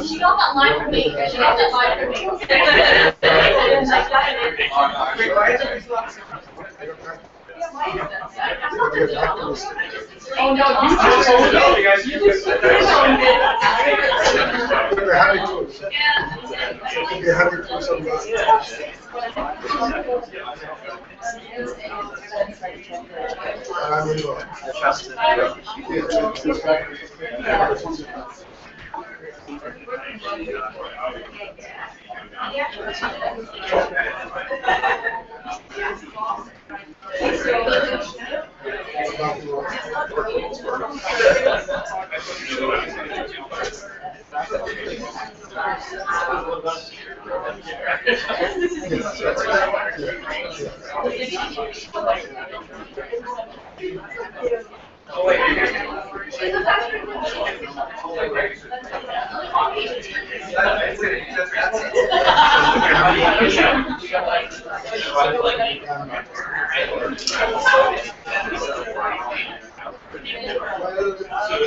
She got that line from me. She got that line from me. Oh no,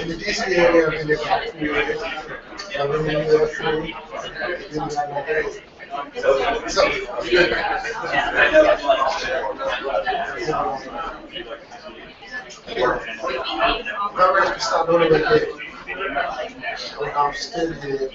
In the DC area, we live I'm still here.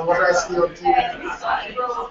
What I see on TV, I don't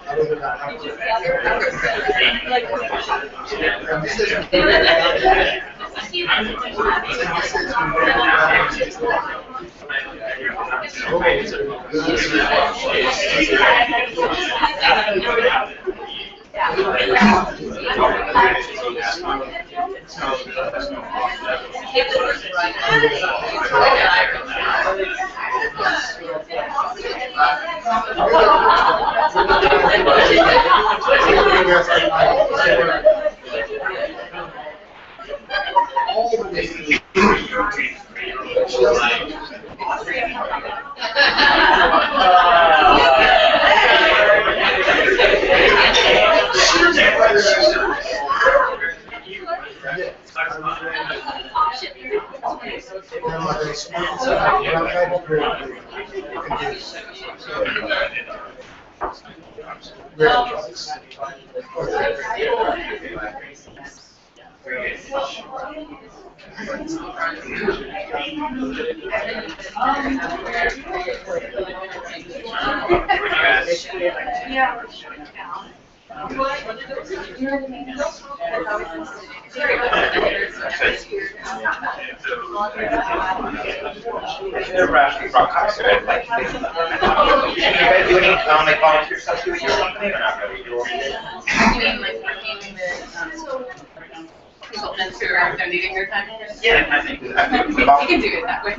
They're rationally broadcast. You guys do any like volunteer stuff to your company or not really? Consultants who are donating their time? Yeah, I think You can do it that way.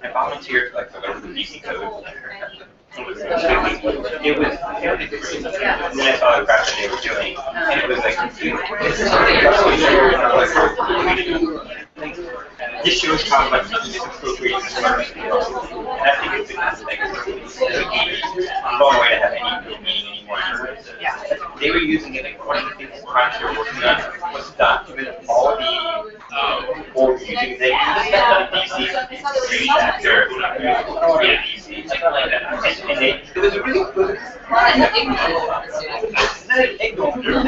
I volunteered like for the DC code. It was fairly great. And then I saw the crap that they were doing, and it was like, this shows how much this appropriation is learning. And I think it's like a long way to have any meaning anymore. They were using it like one of the things projects they were working on was to document all the old music they used in DC, after DC, something like that. And they, it was a really good. I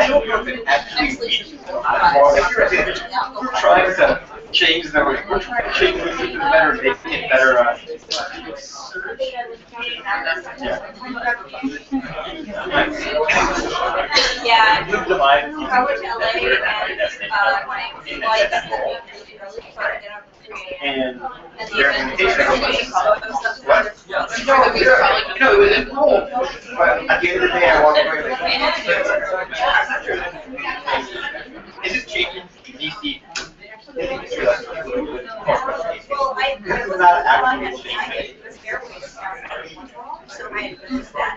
don't know if it actually means we're trying to change the way we're trying to change the way better, make it better. Yeah. I went to LA and their invitation was what? No, it was cool. But at the end of the day, I walked away like, is it changing DC? Well, I was not actually so I used that.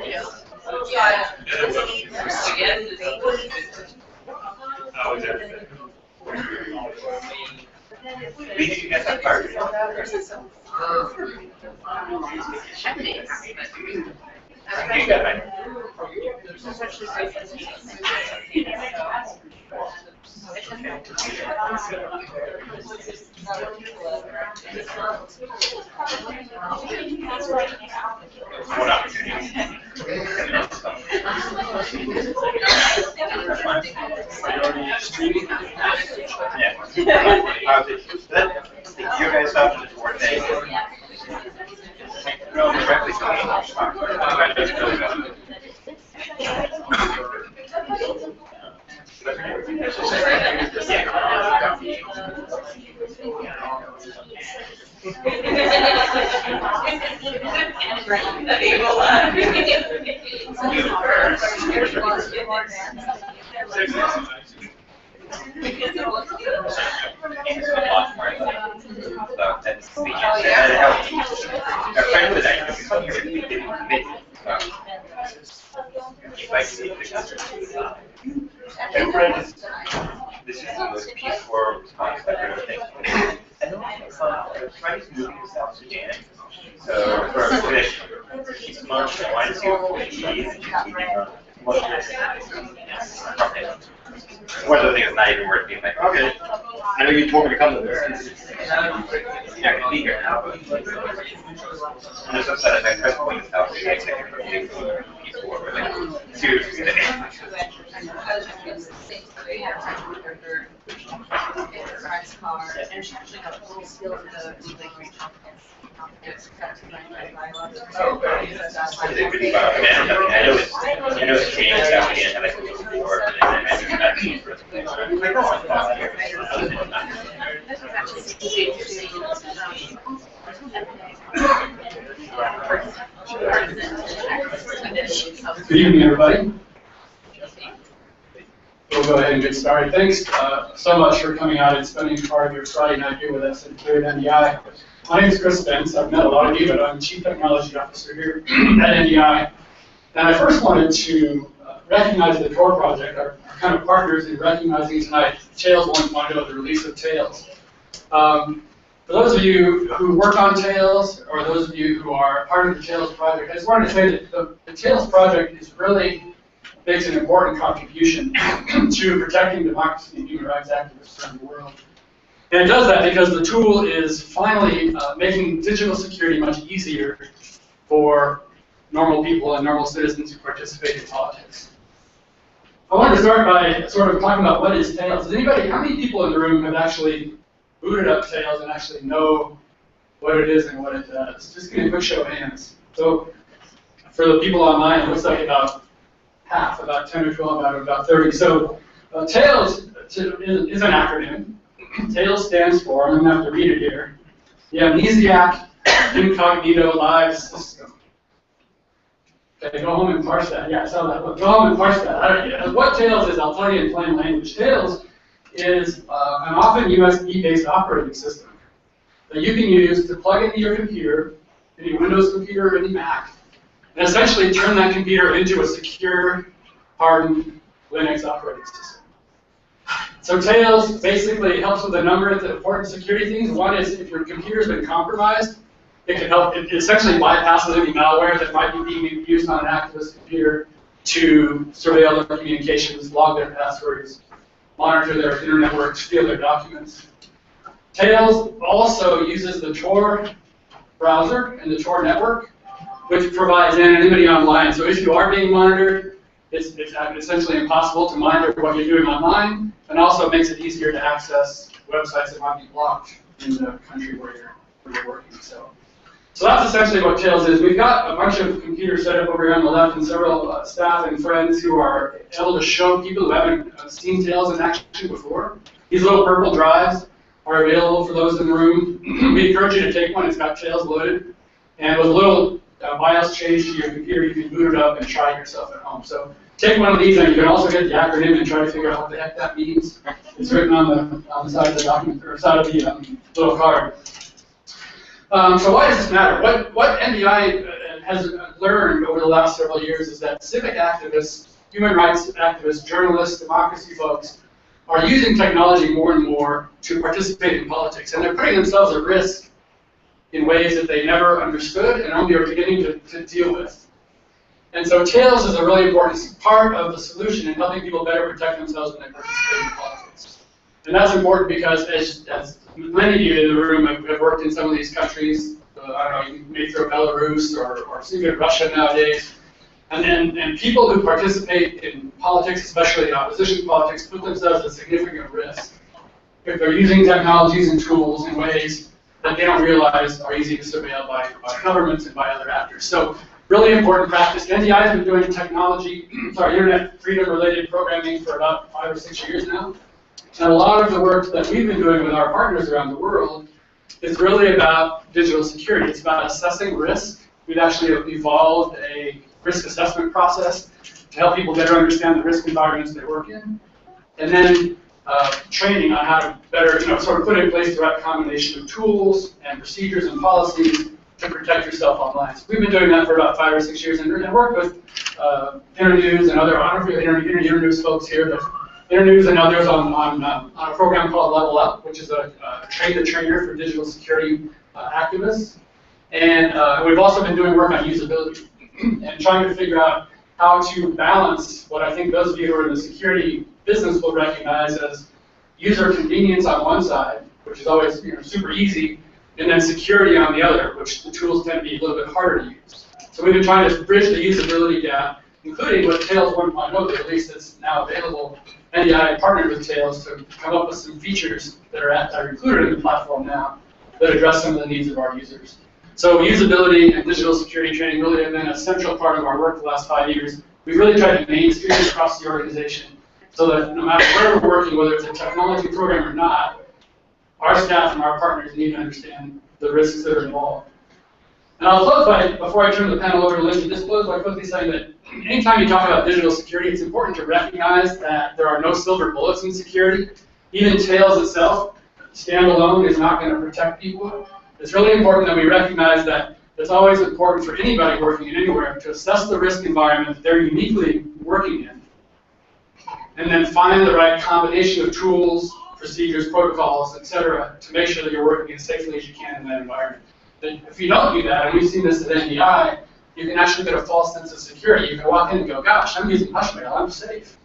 Did you get that part? One opportunity. Yeah. You guys have to coordinate. No, directly to this is the most peaceful response I've ever taken. Freddy's moving to South Sudan. So, for a fish, he's much, I want to see what he is, and she's one of the things not even worth being like, okay, I know you told me to come to this. Yeah, I can be here now, but. And there's some side effects, I point this out, like, peaceful, or like, seriously. And she actually got a little skill for the like I know it's changed after the end of before, but I imagine that's for Good evening, everybody. We'll go ahead and get started. Thanks so much for coming out and spending part of your Friday night here with us at Clear NDI. My name is Chris Spence. I've met a lot of you, but I'm Chief Technology Officer here at NDI. And I first wanted to recognize the Tor Project, our kind of partners in recognizing tonight Tails 1.0, the release of Tails. For those of you who work on Tails, or those of you who are part of the Tails project, I just wanted to say that the Tails project is really makes an important contribution to protecting democracy and human rights activists around the world. And it does that because the tool is finally making digital security much easier for normal people and normal citizens who participate in politics. I wanted to start by sort of talking about what is Tails. How many people in the room have actually booted up Tails and actually know what it is and what it does? Just give me a quick show of hands. So for the people online, it looks like about half, about 10 or 12 out of about 30. So Tails is an acronym. Tails stands for, I'm going to have to read it here, the Amnesiac Incognito Live System. Okay, go home and parse that. Yeah, I saw that. Go home and parse that. What Tails is, I'll tell you in plain language. Tails is an often USB-based operating system that you can use to plug into your computer, any Windows computer or any Mac, and essentially turn that computer into a secure, hardened Linux operating system. So Tails basically helps with a number of important security things. One is if your computer's been compromised, it can help. It essentially bypasses any malware that might be being used on an activist computer to surveil their communications, log their passwords, monitor their internet work, steal their documents. Tails also uses the Tor browser and the Tor network, which provides anonymity online. So if you are being monitored, it's essentially impossible to monitor what you're doing online, and also makes it easier to access websites that might be blocked in the country where you're working. So that's essentially what Tails is. We've got a bunch of computers set up over here on the left and several staff and friends who are able to show people who haven't seen Tails in action before. These little purple drives are available for those in the room. We encourage you to take one. It's got Tails loaded. And with a little BIOS change to your computer, you can boot it up and try it yourself at home. So take one of these, and you can also get the acronym and try to figure out what the heck that means. It's written on the side of the document, or side of the little card. So why does this matter? What NDI has learned over the last several years is that civic activists, human rights activists, journalists, democracy folks are using technology more and more to participate in politics, and they're putting themselves at risk in ways that they never understood and only are beginning to deal with. And so Tails is a really important part of the solution in helping people better protect themselves when they participate in politics. And that's important because as many of you in the room have worked in some of these countries, I don't know, you may throw Belarus or even Russia nowadays, and people who participate in politics, especially in opposition politics, put themselves at significant risk if they're using technologies and tools in ways that they don't realize are easy to surveil by governments and by other actors. So really important practice. NDI has been doing internet freedom related programming for about 5 or 6 years now. And a lot of the work that we've been doing with our partners around the world is really about digital security. It's about assessing risk. We've actually evolved a risk assessment process to help people better understand the risk environments they work in. And then training on how to better, sort of put in place the right combination of tools and procedures and policies to protect yourself online. So we've been doing that for about 5 or 6 years and worked with Internews and other, I don't know if you have Internews folks here, but Internews and others on a program called Level Up, which is a train-the-trainer for digital security activists. And we've also been doing work on usability and trying to figure out how to balance what I think those of you who are in the security business will recognize as user convenience on one side, which is always super easy, and then security on the other, which the tools tend to be a little bit harder to use. So we've been trying to bridge the usability gap, including with Tails 1.0, the release that's now available. NDI partnered with Tails to come up with some features that are included in the platform now that address some of the needs of our users. So usability and digital security training really have been a central part of our work the last 5 years. We've really tried to mainstream it across the organization so that no matter where we're working, whether it's a technology program or not, our staff and our partners need to understand the risks that are involved. And I'll close by, before I turn the panel over to Lindsay, just close by quickly saying that anytime you talk about digital security, it's important to recognize that there are no silver bullets in security. Even Tails itself, standalone, is not going to protect people. It's really important that we recognize that it's always important for anybody working in anywhere to assess the risk environment that they're uniquely working in, and then find the right combination of tools, procedures, protocols, etc., to make sure that you're working as safely as you can in that environment. If you don't do that, and we've seen this at NDI, you can actually get a false sense of security. You can walk in and go, gosh, I'm using Hushmail, I'm safe.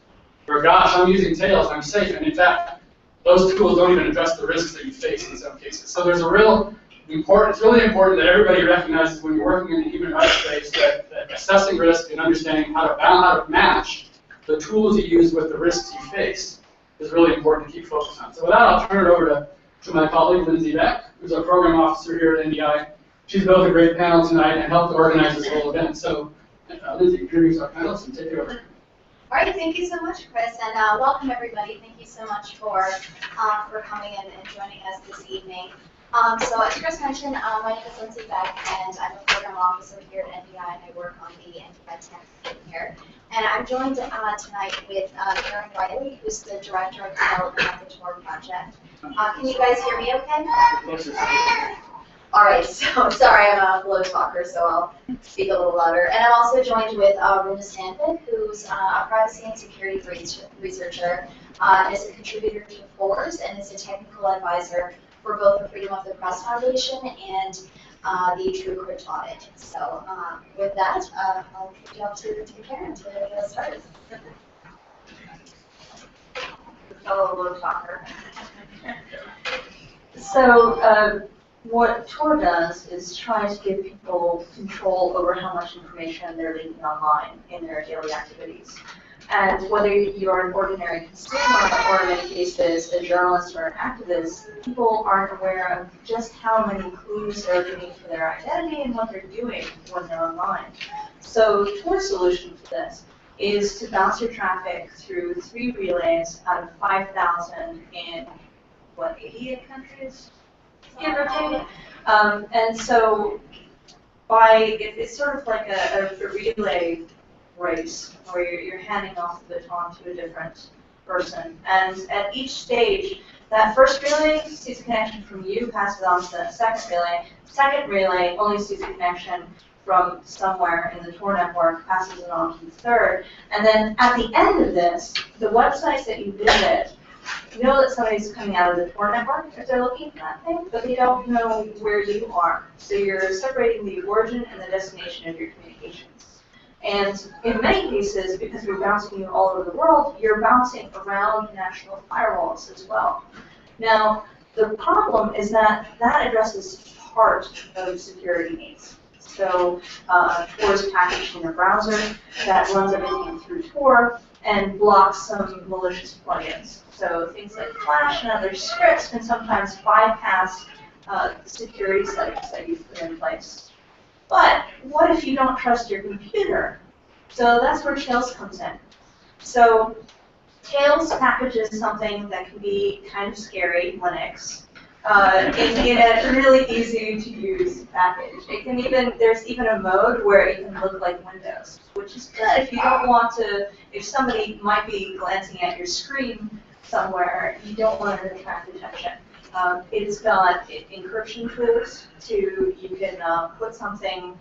Or gosh, I'm using Tails, I'm safe. And in fact, those tools don't even address the risks that you face in some cases. So there's a real important. It's really important that everybody recognizes when you're working in the human rights space that assessing risk and understanding how to match the tools you use with the risks you face is really important to keep focus on. So with that, I'll turn it over to my colleague, Lindsay Beck, who's our program officer here at NDI. She's built a great panel tonight and helped organize this whole event. So Lindsay, introduce our panelists and take it over. All right, thank you so much, Chris, and welcome everybody. Thank you so much for coming in and joining us this evening. So as Chris mentioned, my name is Lindsay Beck, and I'm a program officer here at NDI, and I work on the NDI tech team here. And I'm joined tonight with Karen Riley, who's the Director of Development of the TOR project. Can you guys hear me okay? All right, so sorry, I'm a low talker, so I'll speak a little louder. And I'm also joined with Runa Stanvik, who's a privacy and security researcher, is a contributor to FORS, and is a technical advisor for both the Freedom of the Press Foundation and the TrueCrypt audit. So with that, I'll kick you off to Karen to get us started. Fellow low talker. So what TOR does is try to give people control over how much information they're leaving online in their daily activities. And whether you're an ordinary consumer or in many cases a journalist or an activist, people aren't aware of just how many clues they're giving for their identity and what they're doing when they're online. So TOR's solution to this is to bounce your traffic through 3 relays out of 5,000 in, 88 countries? Give or take. And so it's sort of like a relay race where you're handing off the baton to a different person. And at each stage, that first relay sees a connection from you, passes on to the second relay. Second relay only sees a connection from somewhere in the TOR network, passes it on to the third. And then at the end of this, the websites that you visit know that somebody's coming out of the TOR network if they're looking for that thing, but they don't know where you are. So you're separating the origin and the destination of your communications. And in many cases, because we're bouncing you all over the world, you're bouncing around national firewalls as well. Now, the problem is that addresses part of security needs. So TOR is packaged in a browser that runs everything through TOR and blocks some malicious plugins. So things like Flash and other scripts can sometimes bypass the security settings that you've put in place. But what if you don't trust your computer? So that's where Tails comes in. So Tails packages something that can be kind of scary, Linux, in a really easy to use package. It can even, there's even a mode where it can look like Windows, which is good if you don't want to, if somebody might be glancing at your screen somewhere, you don't want to attract attention. It's got encryption tools you can put something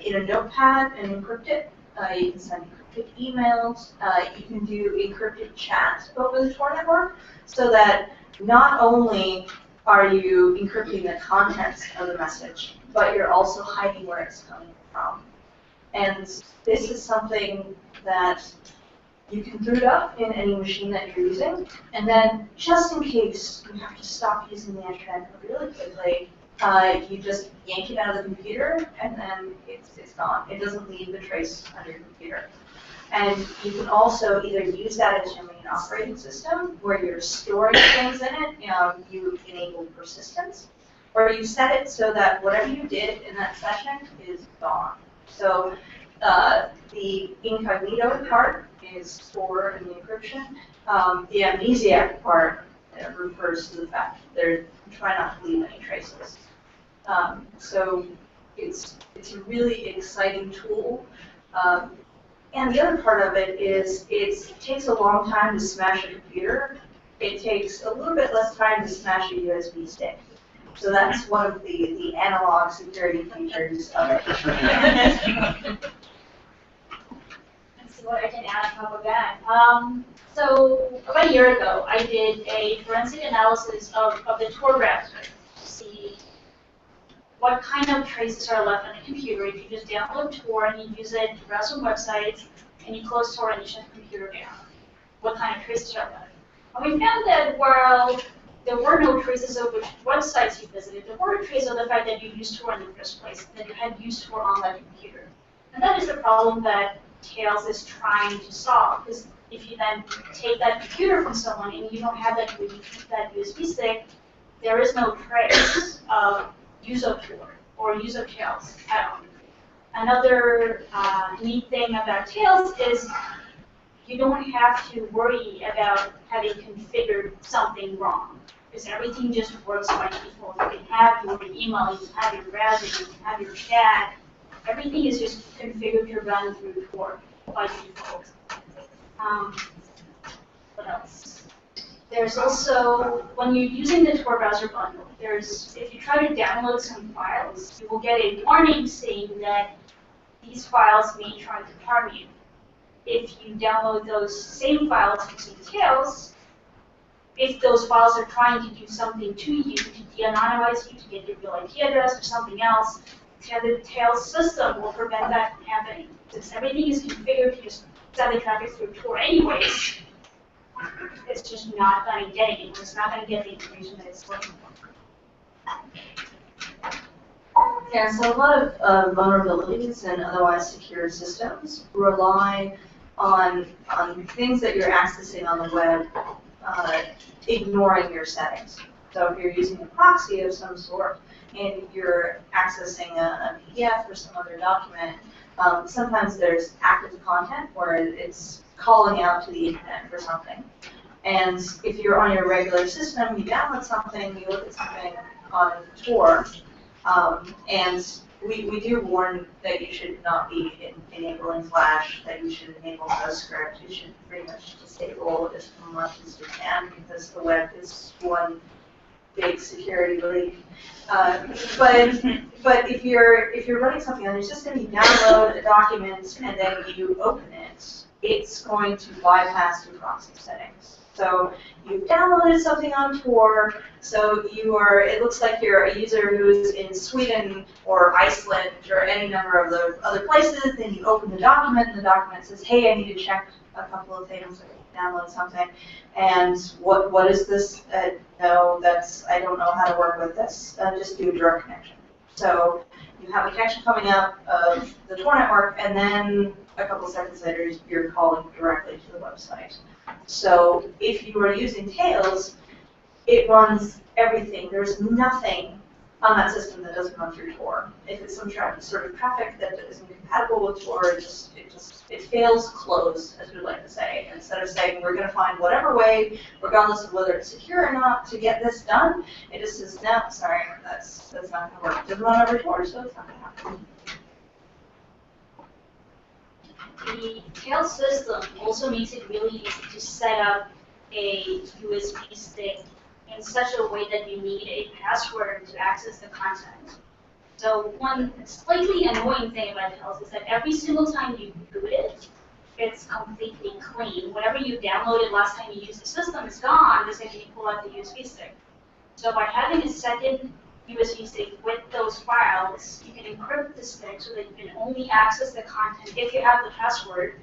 in a notepad and encrypt it. You can send encrypted emails. You can do encrypted chat over the TOR network so that not only are you encrypting the contents of the message, but you're also hiding where it's coming from. And this is something that you can boot up in any machine that you're using, and then just in case you have to stop using the internet really quickly, you just yank it out of the computer, and then it's gone. It doesn't leave a trace on your computer. And you can also either use that as your main operating system, where you're storing things in it, you enable persistence, or you set it so that whatever you did in that session is gone. So the incognito part is for in the encryption. The amnesiac part refers to the fact that they're trying not to leave any traces. So it's a really exciting tool. And the other part of it is it takes a long time to smash a computer. It takes a little bit less time to smash a USB stick. So that's one of the analog security features of it. Let's see what I can add on top of that. So about a year ago, I did a forensic analysis of the TOR browser to see what kind of traces are left on a computer if you just download TOR and you use it to browse some websites, and you close TOR and you shut the computer down. What kind of traces are left? And we found that while there were no traces of which websites you visited. There were traces of the fact that you used Tor in the first place, that you had used Tor on that computer. And that is the problem that Tails is trying to solve, because if you then take that computer from someone and you don't have that USB stick, there is no trace of use of Tor or use of Tails at all. Another neat thing about Tails is you don't have to worry about having configured something wrong, because everything just works by default. You can have your email, you can have your browser, you can have your chat. Everything is just configured to run through Tor by default. What else? There's also, when you're using the Tor browser bundle, if you try to download some files, you will get a warning saying that these files may try to harm you. If you download those same files using Tails, if those files are trying to do something to you, to de-anonymize you, to get your real IP address or something else, the Tails system will prevent that from happening. Since everything is configured to just send the traffic through Tor anyways, it's just not going to get it. It's not going to get the information that it's looking for. Yeah, so a lot of vulnerabilities and otherwise secure systems rely on things that you're accessing on the web ignoring your settings. So if you're using a proxy of some sort and you're accessing a PDF or some other document, sometimes there's active content where it's calling out to the internet for something. And if you're on your regular system, you download something, you look at something on Tor, and we do warn that you should not be enabling Flash, that you should enable JavaScript. You should pretty much disable as much as you can, because the web is one big security leak. But if you're running something on your system, you download a document and then you open it, it's going to bypass your proxy settings. So you've downloaded something on Tor, so it looks like you're a user who's in Sweden or Iceland or any number of the other places, then you open the document and the document says, hey, I need to check a couple of things, or download something, and what is this? No, I don't know how to work with this, just do a direct connection. So you have a connection coming out of the Tor network, and then a couple seconds later, you're calling directly to the website. So if you are using Tails, it runs everything. There's nothing on that system that doesn't run through Tor. If it's some sort of traffic that isn't compatible with Tor, it fails close, as we like to say. Instead of saying we're going to find whatever way, regardless of whether it's secure or not, to get this done, it just says, no, sorry, that's not going to work. It doesn't run over Tor, so it's not going to happen. The Tails system also makes it really easy to set up a USB stick in such a way that you need a password to access the content. So one slightly annoying thing about Tails is that every single time you boot it, it's completely clean. Whatever you downloaded last time you used the system is gone the second you pull out the USB stick. So by having a second USB stick with those files, you can encrypt the stick so that you can only access the content if you have the password.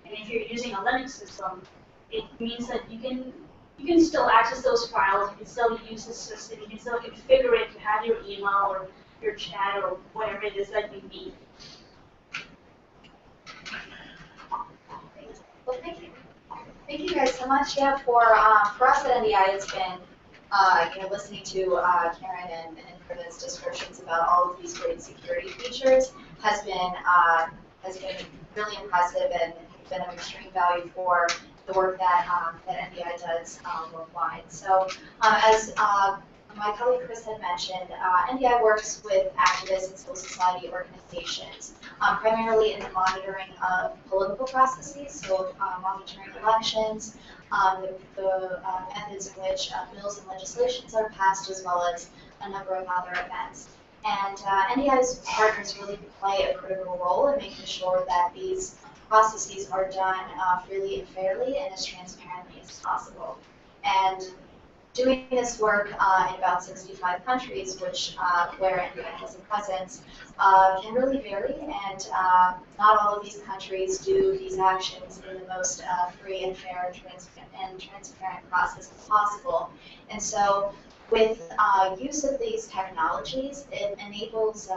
And if you're using a Linux system, it means that you can still access those files, you can still use the system, you can still configure it to have your email or your chat or whatever it is that you need. Well, thank you. Thank you guys so much. Yeah, for us at NDI, it's been listening to Karen and Kriven's descriptions about all of these great security features has been really impressive and been of extreme value for the work that NDI does worldwide. So as my colleague Chris had mentioned, NDI works with activists and civil society organizations, primarily in the monitoring of political processes, so monitoring elections, the methods in which bills and legislations are passed, as well as a number of other events. And NDI's partners really play a critical role in making sure that these processes are done freely and fairly and as transparently as possible. And doing this work in about 65 countries, which where NDI has a presence, can really vary, and not all of these countries do these actions in the most free and fair and transparent process as possible. And so, with use of these technologies, it enables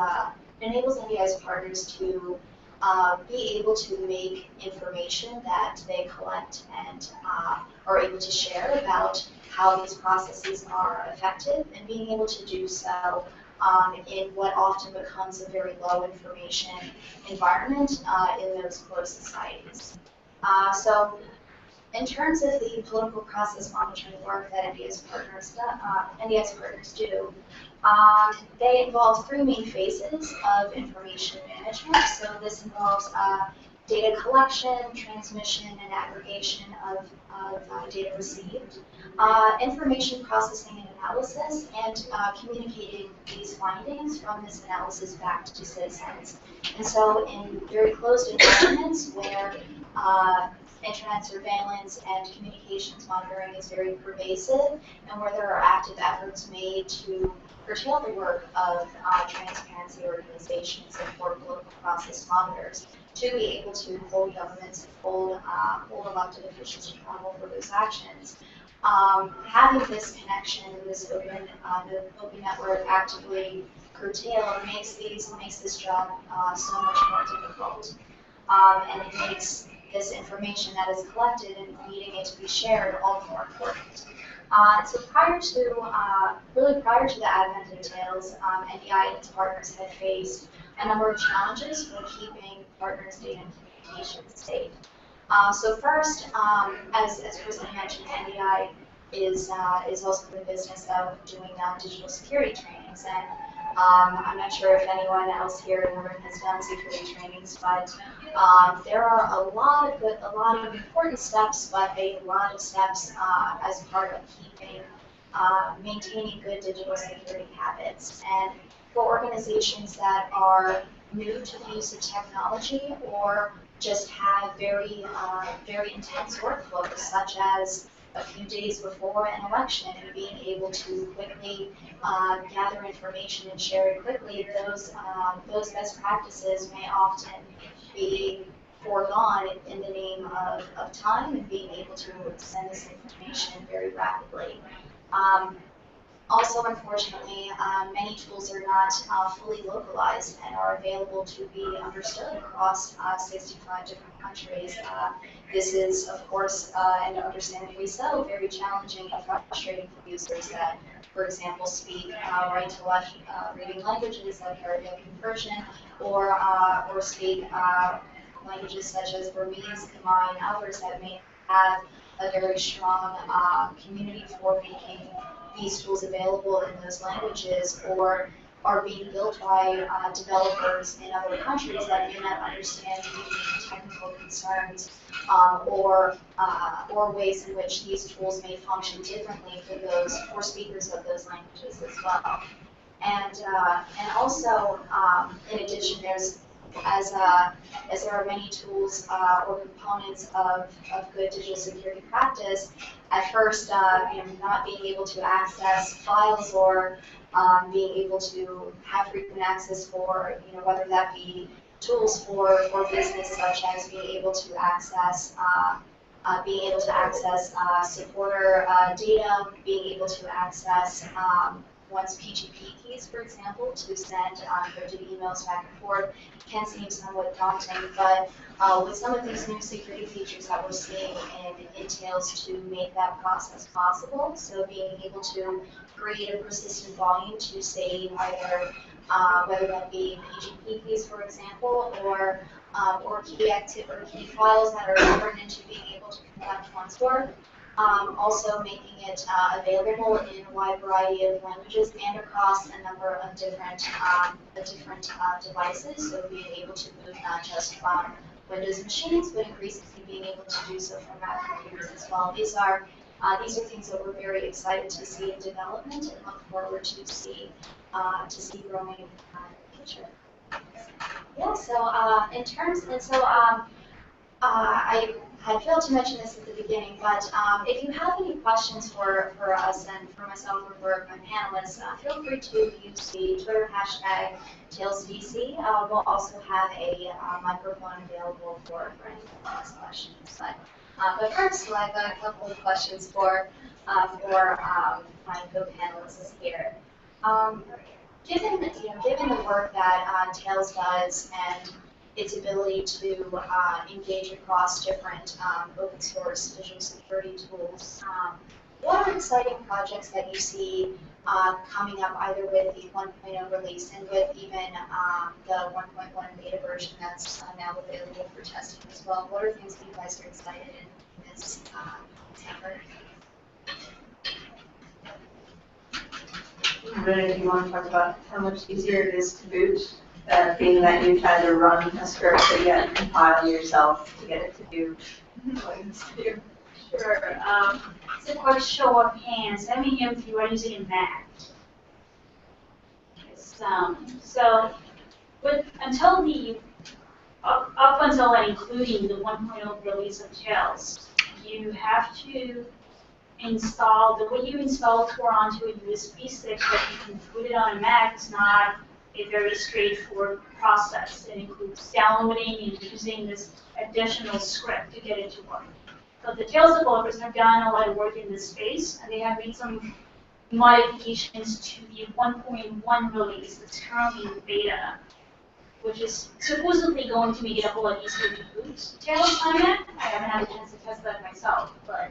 NDI's partners to be able to make information that they collect and are able to share about how these processes are effective, and being able to do so in what often becomes a very low information environment in those closed societies. So in terms of the political process monitoring work that NDI's partners do, they involve three main phases of information management. So this involves data collection, transmission, and aggregation of data received, information processing and analysis, and communicating these findings from this analysis back to citizens. And so in very closed environments where internet surveillance and communications monitoring is very pervasive, and where there are active efforts made to curtail the work of transparency organizations and for political process monitors, to be able to hold governments and hold elected officials accountable for those actions. Having this connection, this open network actively curtailed makes this job so much more difficult, and it makes this information that is collected and needing it to be shared all the more important. So prior to the advent of Tails, NDI and its partners had faced a number of challenges for keeping partners' data and communications safe. So first, as Kristen mentioned, NDI is also in the business of doing digital security trainings, and I'm not sure if anyone else here in the room has done security trainings, but there are a lot of important steps, but a lot of steps as part of maintaining good digital security habits. And for organizations that are new to the use of technology, or just have very intense workflows, such as a few days before an election and being able to quickly gather information and share it quickly, those best practices may often be foregone in the name of time and being able to send this information very rapidly. Also, unfortunately, many tools are not fully localized and are available to be understood across 65 different countries. This is, of course, and understandably so, very challenging and frustrating for users that, for example, speak right to left reading languages like Arabic and Persian, or speak languages such as Burmese, Khmer, and others that may have a very strong community for making these tools available in those languages, or are being built by developers in other countries that may not understand the technical concerns or ways in which these tools may function differently for speakers of those languages as well. And also, in addition, as there are many tools or components of good digital security practice, at first, not being able to access files or being able to have frequent access for, whether that be tools for business, such as being able to access supporter data, being able to access one's PGP keys, for example, to send encrypted emails back and forth, can seem somewhat daunting, but with some of these new security features that we're seeing in Tails to make that process possible, so being able to create a persistent volume to save either whether that be PGP keys, for example, or key files that are important to being able to conduct one's work. Also making it available in a wide variety of languages and across a number of different devices, so being able to move not just from Windows machines, but increasingly being able to do so from Mac computers as well. These are things that we're very excited to see in development and look forward to see growing in the future. Yeah. So I I failed to mention this at the beginning, but if you have any questions for us and for myself or for my panelists, feel free to use the Twitter hashtag TailsVC. We'll also have a microphone available for any questions. But first, I have a couple of questions for my co-panelists here. Given the work that Tails does and its ability to engage across different open source visual security tools, what are exciting projects that you see coming up either with the 1.0 release and with even the 1.1 beta version that's now available for testing as well? What are things that you guys are excited in this effort? Renee, do you want to talk about how much easier it is to boot, being that you've had to run a script that you had to compile yourself to get it to do what it needs to do? Sure. It's a quick show of hands. How many of you are using a Mac? So, up until and including the 1.0 release of Tails, you have to install, the way you install Tor onto a USB stick that you can put it on a Mac is not a very straightforward process. It includes downloading and using this additional script to get it to work. So the Tails developers have done a lot of work in this space, and they have made some modifications to the 1.1 release that's currently in beta, which is supposedly going to make it a whole lot easier to boot Tails on it. I haven't had a chance to test that myself, but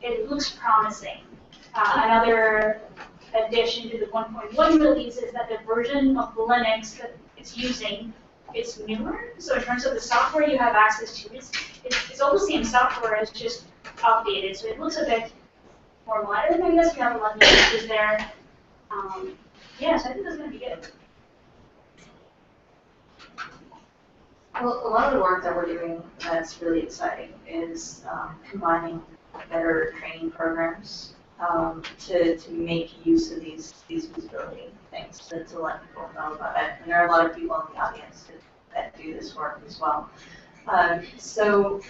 it looks promising. Another addition to the 1.1 release is that the version of Linux that it's using is newer. So in terms of the software you have access to, it's all the same software, it's just updated. So it looks a bit more modern, I guess. We have a lot of new features there. Yeah, so I think that's going to be good. Well, a lot of the work that we're doing that's really exciting is combining better training programs to make use of these usability things to let people know about it. And there are a lot of people in the audience that do this work as well. So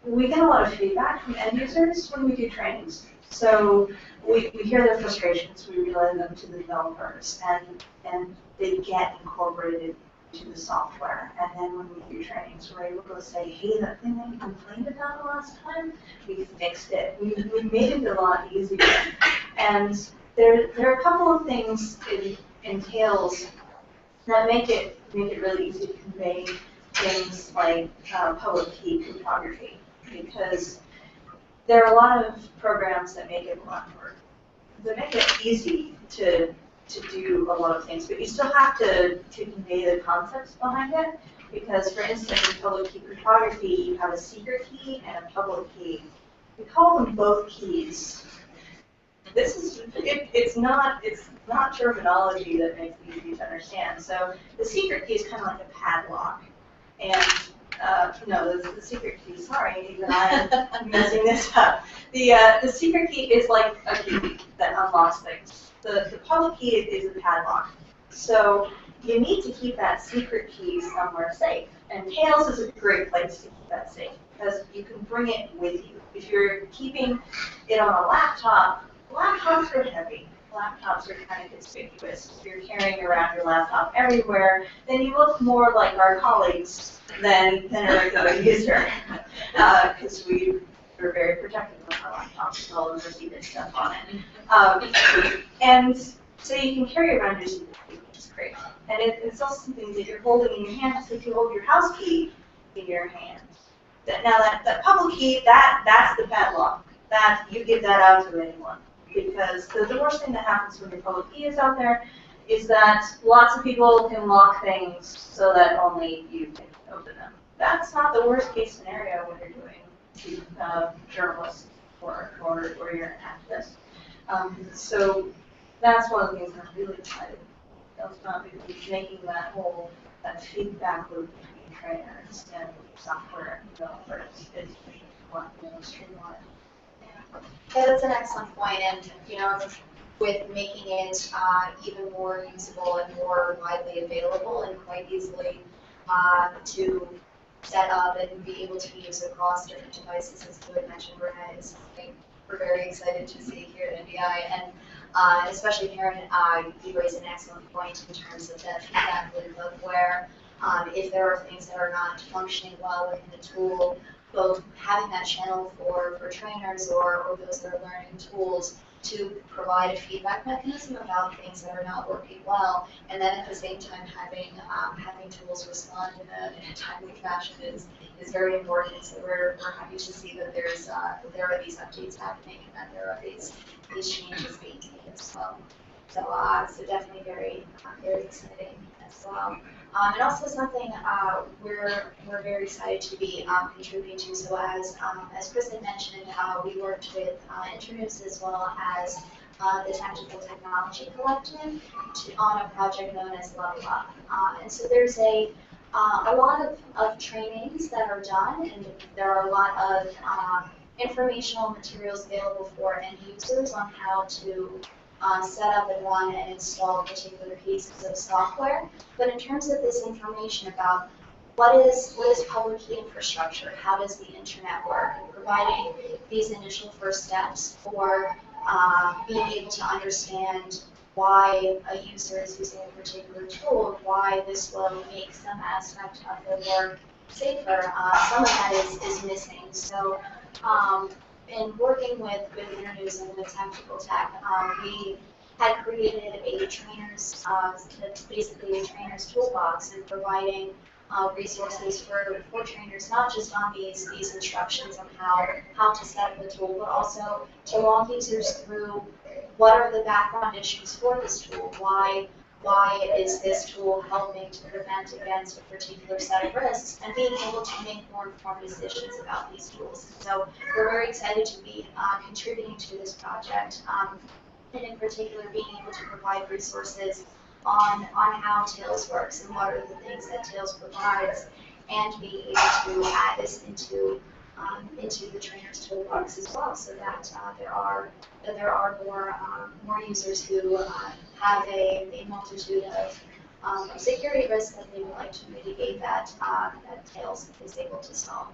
we get a lot of feedback from end users when we do trainings. So we hear their frustrations, we relay them to the developers, and they get incorporated to the software. And then when we do trainings, we're able to say, hey, that thing that you complained about the last time, we fixed it. We made it a lot easier. And there are a couple of things in Tails that make it really easy to convey things like public key cryptography, because there are a lot of programs that make it easy to do a lot of things, but you still have to convey the concepts behind it, because for instance, in public key cryptography, you have a secret key and a public key. We call them both keys. It's not terminology that makes it easy to understand. So the secret key is kind of like a padlock, and no, the secret key. Sorry, even I'm messing this up. The secret key is like a key that unlocks things. The public key is a padlock. So you need to keep that secret key somewhere safe. And Tails is a great place to keep that safe, because you can bring it with you. If you're keeping it on a laptop, laptops are heavy. Laptops are kind of conspicuous. If you're carrying around your laptop everywhere, then you look more like our colleagues than a regular user, because we're very protective of our laptops with all of the secret stuff on it. And so you can carry around your secret key, which is great. And it's also something that you're holding in your hand, just like you hold your house key in your hand. Now that public key, that's the padlock. That you give that out to anyone. Because the worst thing that happens when your public key is out there is that lots of people can lock things so that only you can open them. That's not the worst case scenario when you're doing journalist work or you're an activist. So that's one of the things I'm really excited about, making that feedback loop between trainers and software developers is streamlined. Yeah, that's an excellent point, and with making it even more usable and more widely available and quite easily to set up and be able to use across different devices, as you had mentioned, Renee, is something we're very excited to see here at NDI. And especially Karen, you raised an excellent point in terms of that feedback loop of where if there are things that are not functioning well within the tool, both having that channel for trainers or those that are learning tools to provide a feedback mechanism about things that are not working well, and then at the same time having tools respond in a timely fashion is very important. So we're happy to see that there are these updates happening and that there are these changes being made as well. So definitely very exciting as well. And also something we're very excited to be contributing to. So as Chris had mentioned, we worked with Internews as well as the Technical Technology Collective on a project known as Level Up. And so there's a lot of trainings that are done, and there are a lot of informational materials available for end users on how to set up and run and install particular pieces of software. But in terms of this information about what is public key infrastructure, how does the internet work, and providing these initial first steps for being able to understand why a user is using a particular tool, why this will make some aspect of their work safer, some of that is missing. So in working with Internews and with Technical Tech, we had created a trainer's, basically a trainer's toolbox, and providing resources for trainers, not just on these instructions on how to set up the tool, but also to walk users through what are the background issues for this tool, why is this tool helping to prevent against a particular set of risks, and being able to make more informed decisions about these tools. So we're very excited to be contributing to this project, and in particular being able to provide resources on how Tails works and what are the things that Tails provides, and be able to add this into the trainer's toolbox as well, so that there are more users who have a multitude of security risks that they would like to mitigate that Tails is able to solve.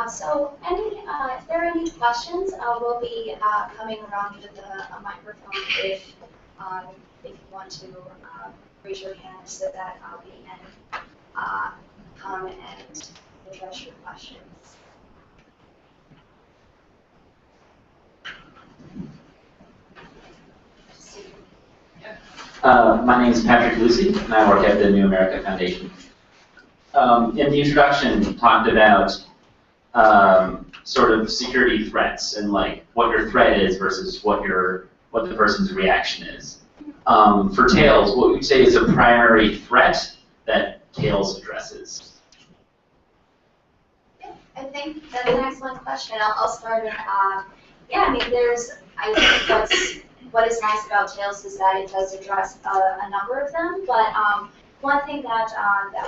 So if there are any questions, we'll be coming around with a microphone if you want to raise your hand so that we can come and address your questions. My name is Patrick Lucy, and I work at the New America Foundation. In the introduction, you talked about sort of security threats and like what your threat is versus what the person's reaction is. For Tails, what would you say is a primary threat that Tails addresses? I think that's an excellent question. I'll start. Yeah, I mean, I think what is nice about Tails is that it does address a number of them. But one thing that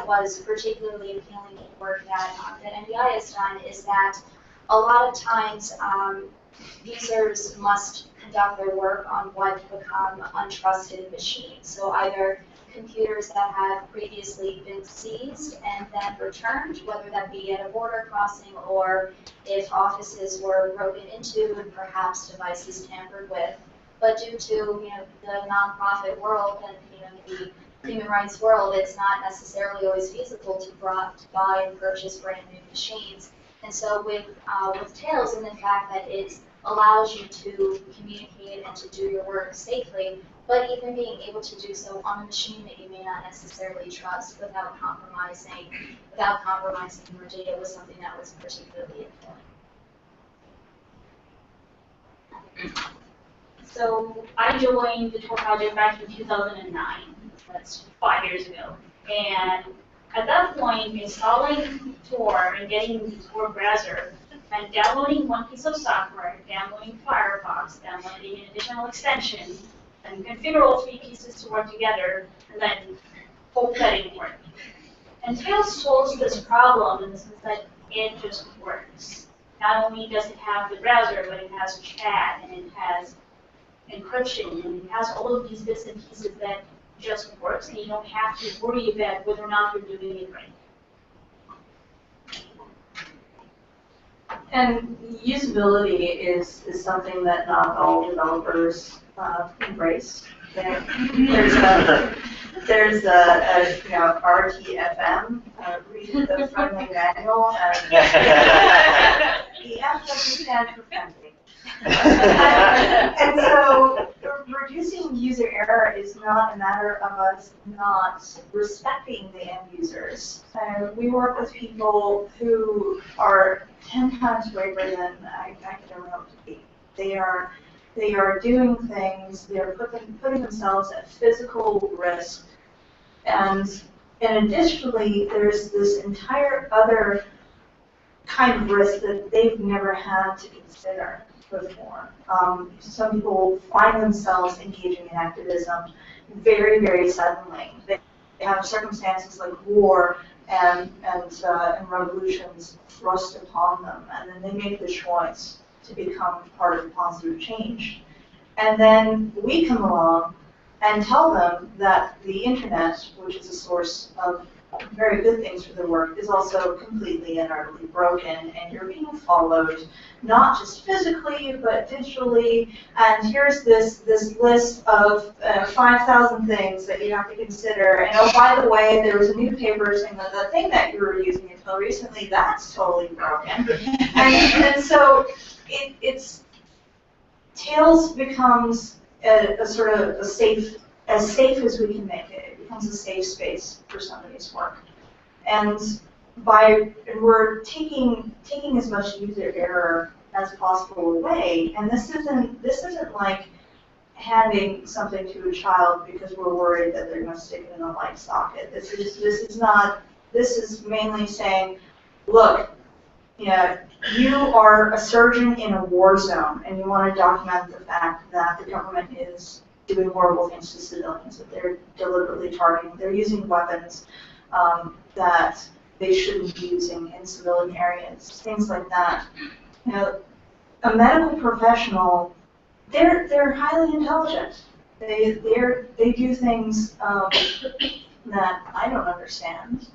was particularly appealing in the work that NDI has done is that a lot of times users must conduct their work on what become untrusted machines. So either computers that have previously been seized and then returned, whether that be at a border crossing or if offices were broken into and perhaps devices tampered with. But due to the nonprofit world and the human rights world, it's not necessarily always feasible to buy and purchase brand new machines. And so with Tails, and the fact that it allows you to communicate and to do your work safely, but even being able to do so on a machine that you may not necessarily trust without compromising your data was something that was particularly important. So I joined the Tor project back in 2009. That's 5 years ago. And at that point, installing Tor and getting the Tor browser and downloading one piece of software, downloading Firefox, downloading an additional extension, and configure all three pieces to work together, and then hope that it worked. And Tails solves this problem in the sense that it just works. Not only does it have the browser, but it has chat, and it has encryption, and it has all of these bits and pieces that just works, and you don't have to worry about whether or not you're doing it right. And usability is something that not all developers embrace. There's a you know, RTFM, read the friendly manual, and the F doesn't stand for friendly. And so reducing user error is not a matter of us not respecting the end users. We work with people who are 10 times braver than I can ever hope to be. They are doing things, they're putting themselves at physical risk. And additionally, there's this entire other kind of risk that they've never had to consider before. Some people find themselves engaging in activism very, very suddenly. They have circumstances like war and revolutions thrust upon them, and then they make the choice to become part of positive change. And then we come along and tell them that the internet, which is a source of very good things for their work, is also completely and utterly broken, and you're being followed, not just physically, but digitally, and here's this list of 5,000 things that you have to consider, and oh, by the way, there was a new paper saying that the thing that you were using until recently, that's totally broken. And so it's Tails becomes a sort of a safe, as safe as we can make it. It becomes a safe space for somebody's work. And we're taking as much user error as possible away. And this isn't like handing something to a child because we're worried that they're going to stick it in a light socket. This is mainly saying, look, you know, you are a surgeon in a war zone, and you want to document the fact that the government is doing horrible things to civilians, that they're deliberately targeting, they're using weapons that they shouldn't be using in civilian areas, things like that. You know, a medical professional, they're highly intelligent. They do things that I don't understand.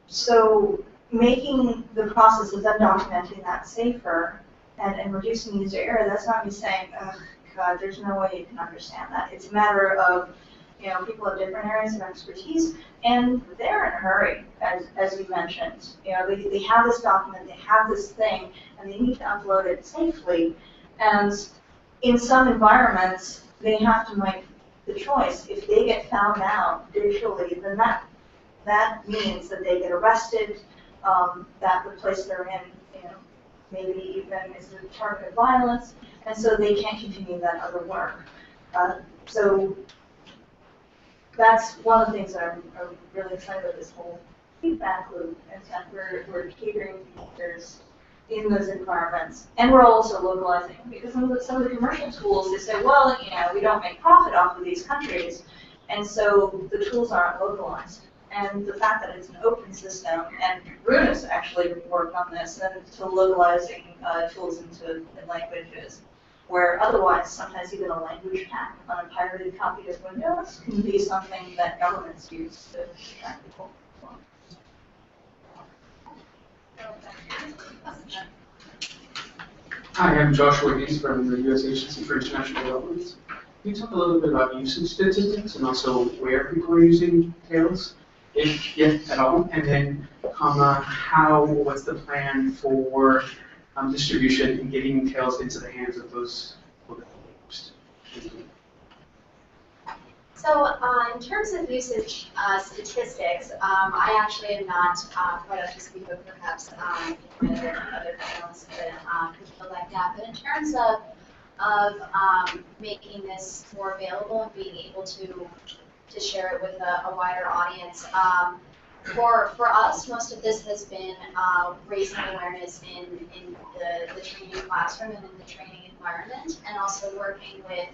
So making the process of them documenting that safer and reducing user error, that's not me saying, oh, God, there's no way you can understand that. It's a matter of, you know, people have different areas of expertise, and they're in a hurry, as you mentioned. You know, they have this document, they have this thing, and they need to upload it safely. And in some environments, they have to make the choice. If they get found out digitally, then that means that they get arrested, that the place they're in, you know, maybe even is a target of violence, and so they can't continue that other work. So that's one of the things that I'm really excited about, this whole feedback loop, and that we're catering to users in those environments, and we're also localizing, because some of the commercial tools, they say, well, you know, we don't make profit off of these countries, and so the tools aren't localized. And the fact that it's an open system, and Runus actually worked on this, and to localizing tools into languages, where otherwise sometimes even a language pack on a pirated copy of Windows can be something that governments use to attract people. Hi, I'm Joshua Hayes from the U.S. Agency for International Development. Can you talk a little bit about usage statistics and also where people are using Tails, if yet at all, and then what's the plan for distribution and getting Tails into the hands of those people that are used? So in terms of usage statistics, I actually am not quite up to speed, but perhaps other panelists could fill that gap. But in terms of making this more available and being able to share it with a wider audience, for us, most of this has been raising awareness in the training classroom and in the training environment, and also working with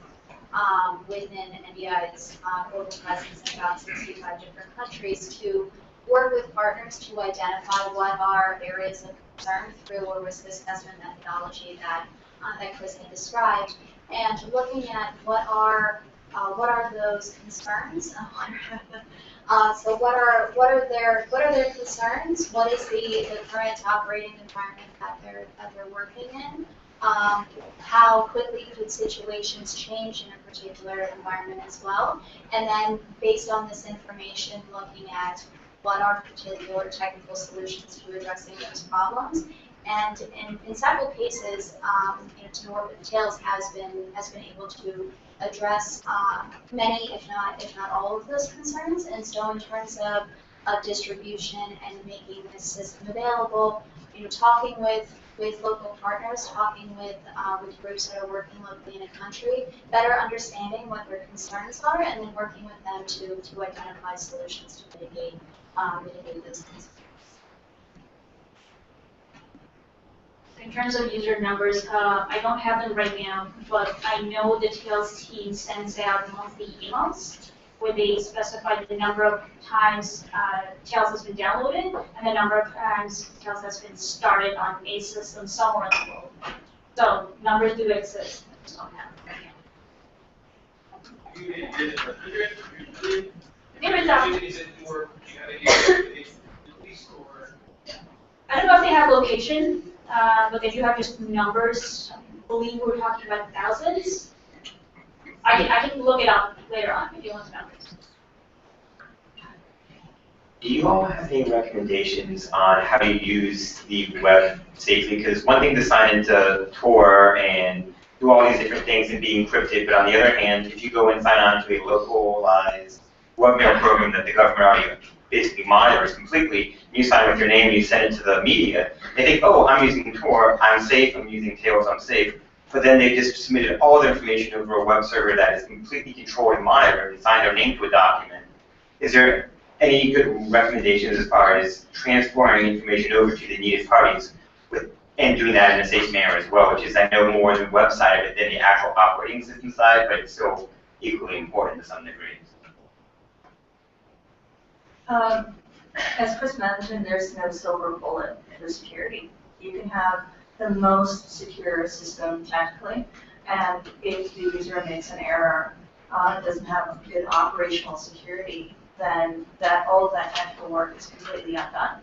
within NDI's global presence in about 65 different countries to work with partners to identify what are areas of concern through a risk assessment methodology that Chris had described, and looking at what are what are those concerns? So what are their concerns? What is the current operating environment that they're working in? How quickly could situations change in a particular environment as well? And then based on this information, looking at what are particular technical solutions to addressing those problems. And in several cases, Tails has been able to address many, if not all of those concerns. And so in terms of distribution and making this system available, talking with local partners, talking with groups that are working locally in a country, better understanding what their concerns are, and then working with them to identify solutions to mitigate those concerns. In terms of user numbers, I don't have them right now, but I know the Tails team sends out monthly emails where they specify the number of times Tails has been downloaded and the number of times Tails has been started on a system somewhere in the world. So numbers do exist. I just don't have them right now. There is I don't know if they have location, but they do have just numbers. I believe we're talking about thousands. I can look it up later on if you want to know. Do you all have any recommendations on how to use the web safely? Because one thing to sign into Tor and do all these different things and be encrypted, but on the other hand, if you go and sign on to a localized webmail program that the government already basically monitors completely, you sign with your name, you send it to the media, they think, oh, I'm using Tor, I'm safe, I'm using Tails, I'm safe. But then they just submitted all their information over a web server that is completely controlled and monitored and signed their name to a document. Is there any good recommendations as far as transporting information over to the needed parties and doing that in a safe manner as well, which is, I know, more the web side of it than the actual operating system side, but it's still equally important to some degree. As Chris mentioned, there's no silver bullet for security. You can have the most secure system technically, and if the user makes an error, doesn't have good operational security, then all of that technical work is completely undone.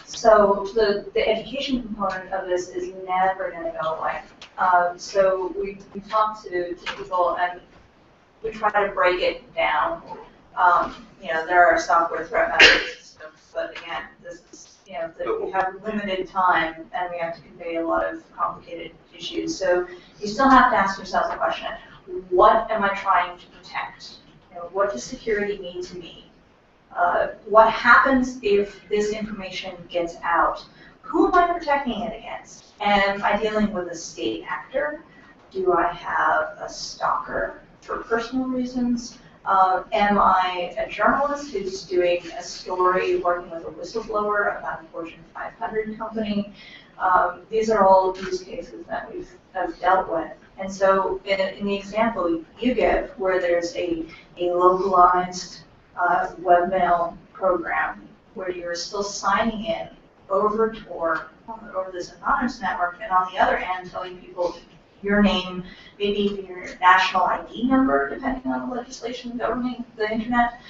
So the education component of this is never going to go away. So we talk to people and we try to break it down. There are software threat management systems, but again, this is, we have limited time and we have to convey a lot of complicated issues. So you still have to ask yourself the question, what am I trying to protect? What does security mean to me? What happens if this information gets out? Who am I protecting it against? Am I dealing with a state actor? Do I have a stalker for personal reasons? Am I a journalist who's doing a story working with a whistleblower about a Fortune 500 company? These are all use cases that we've dealt with. And so in the example you give, where there's a localized webmail program where you're still signing in over Tor, over this anonymous network, and on the other hand telling people your name, maybe your national ID number, depending on the legislation governing the internet,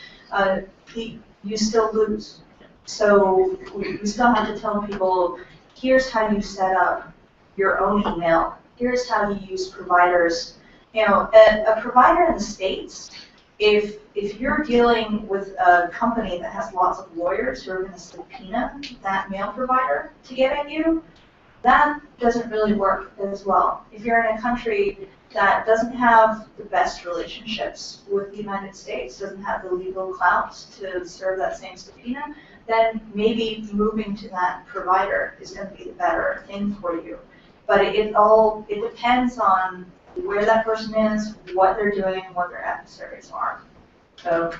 you still lose. So we still have to tell people, here's how you set up your own email. Here's how you use providers. A provider in the States, if you're dealing with a company that has lots of lawyers who are going to subpoena that mail provider to get at you, that doesn't really work as well. If you're in a country that doesn't have the best relationships with the United States, doesn't have the legal clout to serve that same subpoena, then maybe moving to that provider is going to be the better thing for you. But it depends on where that person is, what they're doing, what their adversaries are. So,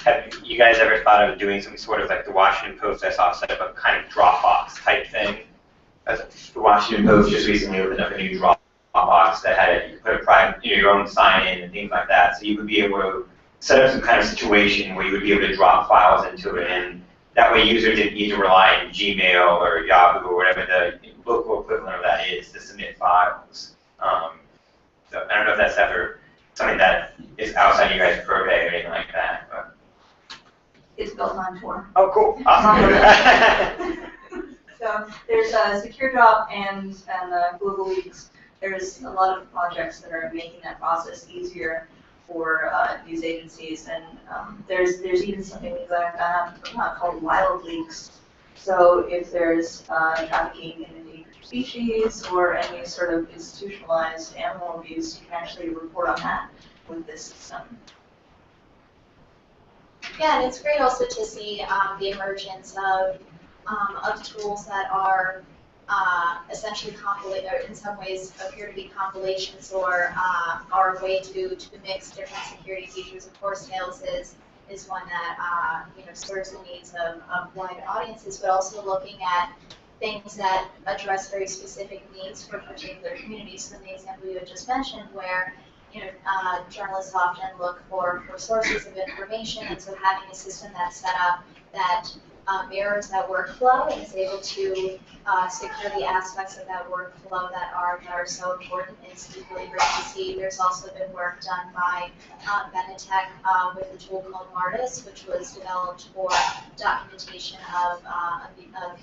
have you guys ever thought of doing some sort of like the Washington Post I saw set up a kind of Dropbox type thing? The Washington Post just recently opened up a new Dropbox that had you put a private, your own sign-in and things like that. So you would be able to set up some kind of situation where you would be able to drop files into it, and that way users didn't need to rely on Gmail or Yahoo or whatever the local equivalent of that is to submit files. So I don't know if that's ever something that is outside your guys' purvey or anything like that. But. It's built on Tor. Oh, cool. Awesome. So there's Secure Drop and Global Leaks. There's a lot of projects that are making that process easier for news agencies, and there's even something called Wild Leaks. So if there's trafficking in endangered species or any sort of institutionalized animal abuse, you can actually report on that with this system. Yeah, and it's great also to see the emergence of tools that are essentially or in some ways appear to be compilations or are a way to mix different security features. Of course, Tails is one that serves the needs of wider audiences, but also looking at things that address very specific needs for particular communities. So in the example you had just mentioned, where journalists often look for sources of information, and so having a system that's set up that mirrors that workflow and is able to secure the aspects of that workflow that are so important is really great to see. There's also been work done by Benetech with a tool called Martis, which was developed for documentation of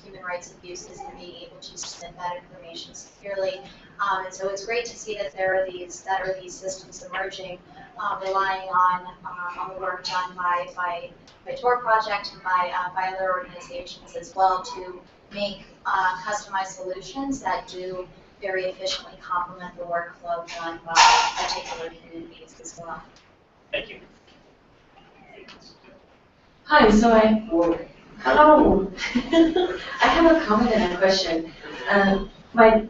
human rights abuses and being able to submit that information securely. And so it's great to see that there are these systems emerging, relying on the work done by Tor Project and by other organizations as well to make customized solutions that do very efficiently complement the workflow done by particular communities as well. Thank you. Hi, so hello. I have a comment and a question. My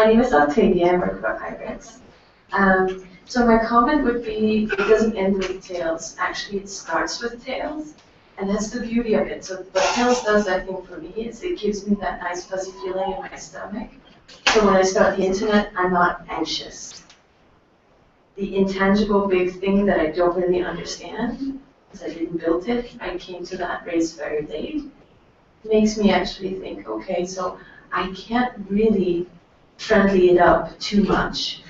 name is Octavia. I work for IREX. So my comment would be, it doesn't end with Tails. Actually, it starts with Tails, and that's the beauty of it. So what Tails does, I think, for me, is it gives me that nice fuzzy feeling in my stomach. So when I start the internet, I'm not anxious. The intangible big thing that I don't really understand, because I didn't build it, I came to that race very late, makes me actually think, okay, so I can't really friendly it up too much.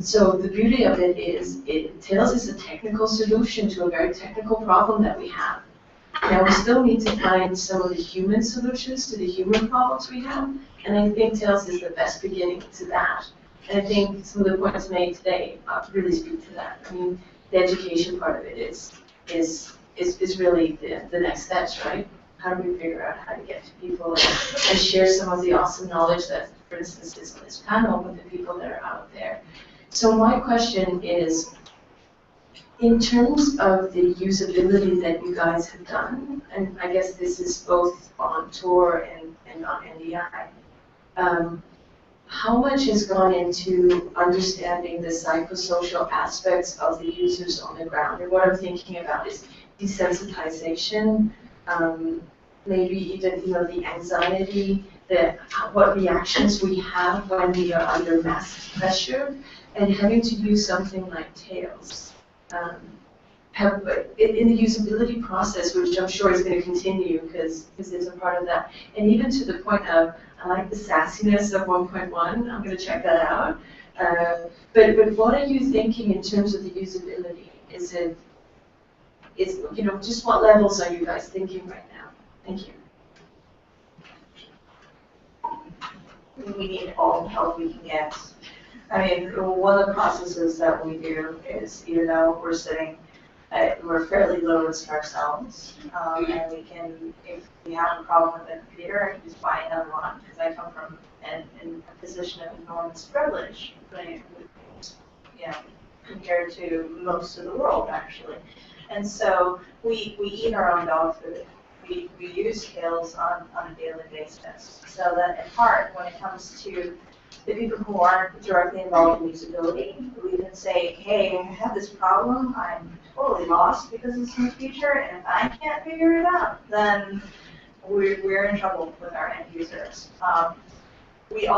So the beauty of it is, Tails is a technical solution to a very technical problem that we have. Now we still need to find some of the human solutions to the human problems we have, and I think Tails is the best beginning to that. And I think some of the points made today really speak to that. I mean, the education part of it is really the next steps, right? How do we figure out how to get to people and share some of the awesome knowledge that, for instance, is on this panel with the people that are out there. So my question is, in terms of the usability that you guys have done, and I guess this is both on Tor and on NDI, how much has gone into understanding the psychosocial aspects of the users on the ground? And what I'm thinking about is desensitization, maybe even the anxiety, what reactions we have when we are under massive pressure, and having to use something like Tails. In the usability process, which I'm sure is going to continue because it's a part of that, and even to the point of, I like the sassiness of 1.1, I'm going to check that out. But what are you thinking in terms of the usability? Just what levels are you guys thinking right now? Thank you. We need all the help we can get. I mean, one of the processes that we do is, even though we're fairly low risk ourselves, and we can, if we have a problem with a computer, I can just buy another one, because I come from a position of enormous privilege, compared to most of the world, actually. And so we eat our own dog food. We use Tails on a daily basis. So that in part, when it comes to the people who aren't directly involved in usability, we can say, hey, I have this problem, I'm totally lost because of some feature, and if I can't figure it out, then we're in trouble with our end users. We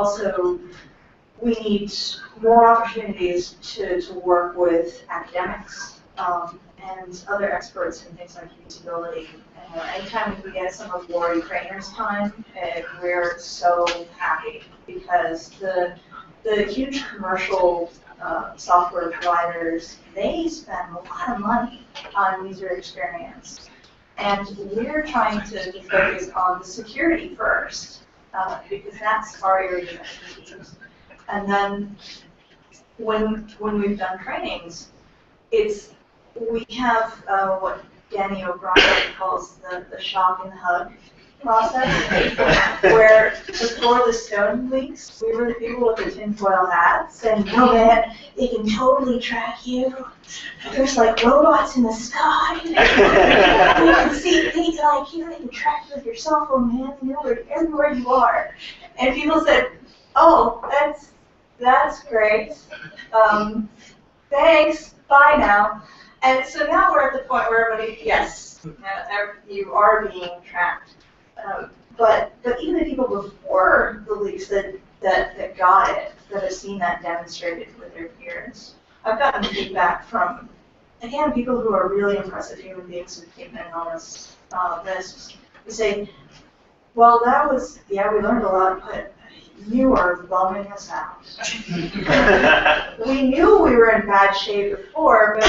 need more opportunities to work with academics and other experts in things like usability. Anytime we get some of Lori Crainer's time, we're so happy because the huge commercial software providers, they spend a lot of money on user experience. And we're trying to focus on the security first, because that's our area of expertise. And then when we've done trainings, we have what Danny O'Brien calls the shock and hug process, where before the stone leaks, we were the people with the tinfoil hats saying, "Oh man, they can totally track you. There's like robots in the sky. You can see things like you. They can track you with your cell phone, man. They know everywhere you are." And people said, "Oh, that's great. Thanks. Bye now." And so now we're at the point where everybody, yes, you are being tracked. But even the people before the leaks that got it, that have seen that demonstrated with their peers, I've gotten feedback from, again, people who are really impressive human beings who take enormous risks. They say, "Well, we learned a lot, but you are bumming us out. We knew we were in bad shape before, but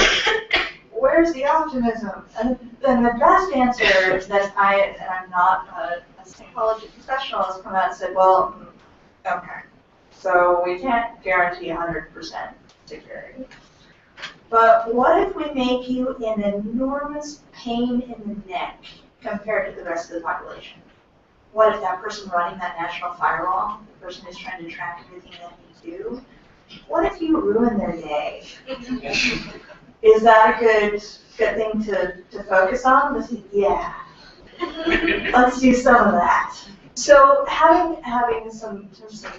where's the optimism?" And the best answer that I'm not a psychology professional, has come out and said, "Well, okay, so we can't guarantee 100% security. But what if we make you an enormous pain in the neck compared to the rest of the population? What if that person running that national firewall, the person who's trying to track everything that you do, what if you ruin their day? Is that a good thing to focus on?" They say, "Yeah, let's do some of that." So having some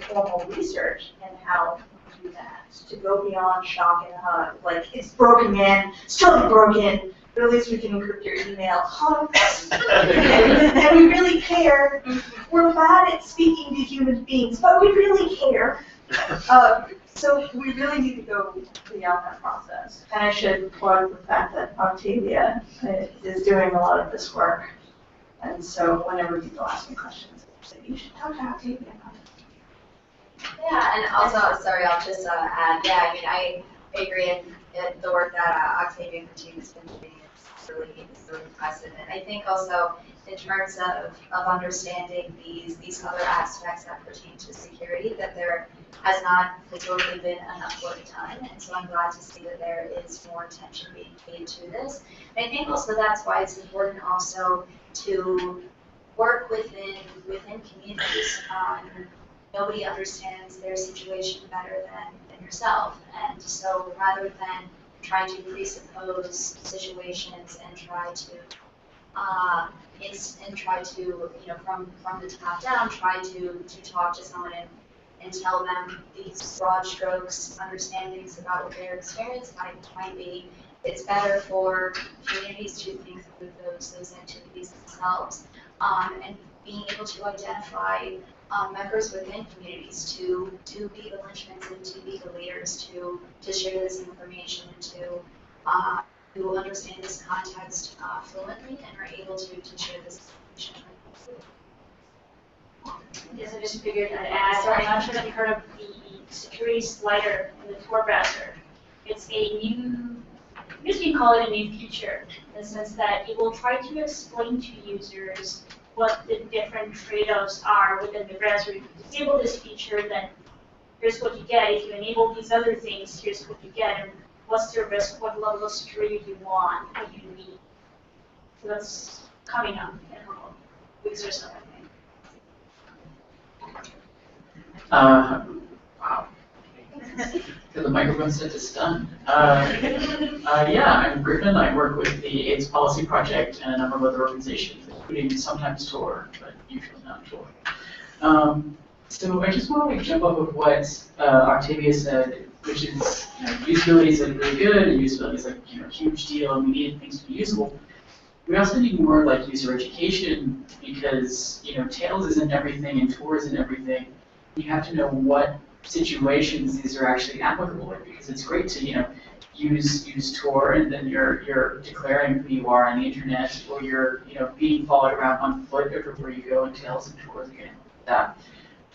formal research in how to do that, to go beyond shock and hug, like it's broken in, it's totally broken, but at least we can encrypt your email. Hugs. And we really care. We're bad at speaking to human beings, but we really care. So we really need to go beyond that process. And I should plug the fact that Octavia is doing a lot of this work. And so whenever people ask me questions, I say, "You should talk to Octavia about it." Yeah, and also, sorry, I'll just add, yeah, I mean, I agree in the work that Octavia and her team has been doing is really impressive. And I think also in terms of understanding these other aspects that pertain to security, that there has not historically been enough work done. And so I'm glad to see that there is more attention being paid to this. And I think also that's why it's important also to work within communities. Nobody understands their situation better than yourself. And so rather than trying to presuppose situations and try to, you know, from the top down, try to talk to someone and tell them these broad strokes, understandings about what their experience might be. It's better for communities to think through those activities themselves, and being able to identify members within communities to be the linchpins and to be the leaders to share this information and to understand this context fluently and are able to share this information. Yes, I just figured I'd add, I'm not sure if you heard of the security slider in the Tor browser. It's a new, I guess you can call it a new feature, in the sense that it will try to explain to users what the different trade-offs are within the browser. If you disable this feature, then here's what you get. If you enable these other things, here's what you get. And what's the risk, what level of security you want, what you need. So that's coming up in a couple of weeks or so, I think. Wow. The microphone set to stun. Yeah, I'm Griffin. I work with the AIDS Policy Project and a number of other organizations, including sometimes Tor, but usually not Tor. So I just want to jump off of what Octavia said, which is, usability is really good, and usability is a huge deal, and we need things to be usable. We also need more user education, because Tails isn't everything and Tor isn't everything. You have to know what situations these are actually applicable in, because it's great to use Tor and then you're declaring who you are on the internet, or you're being followed around on foot everywhere you go, and Tails and Tor again that.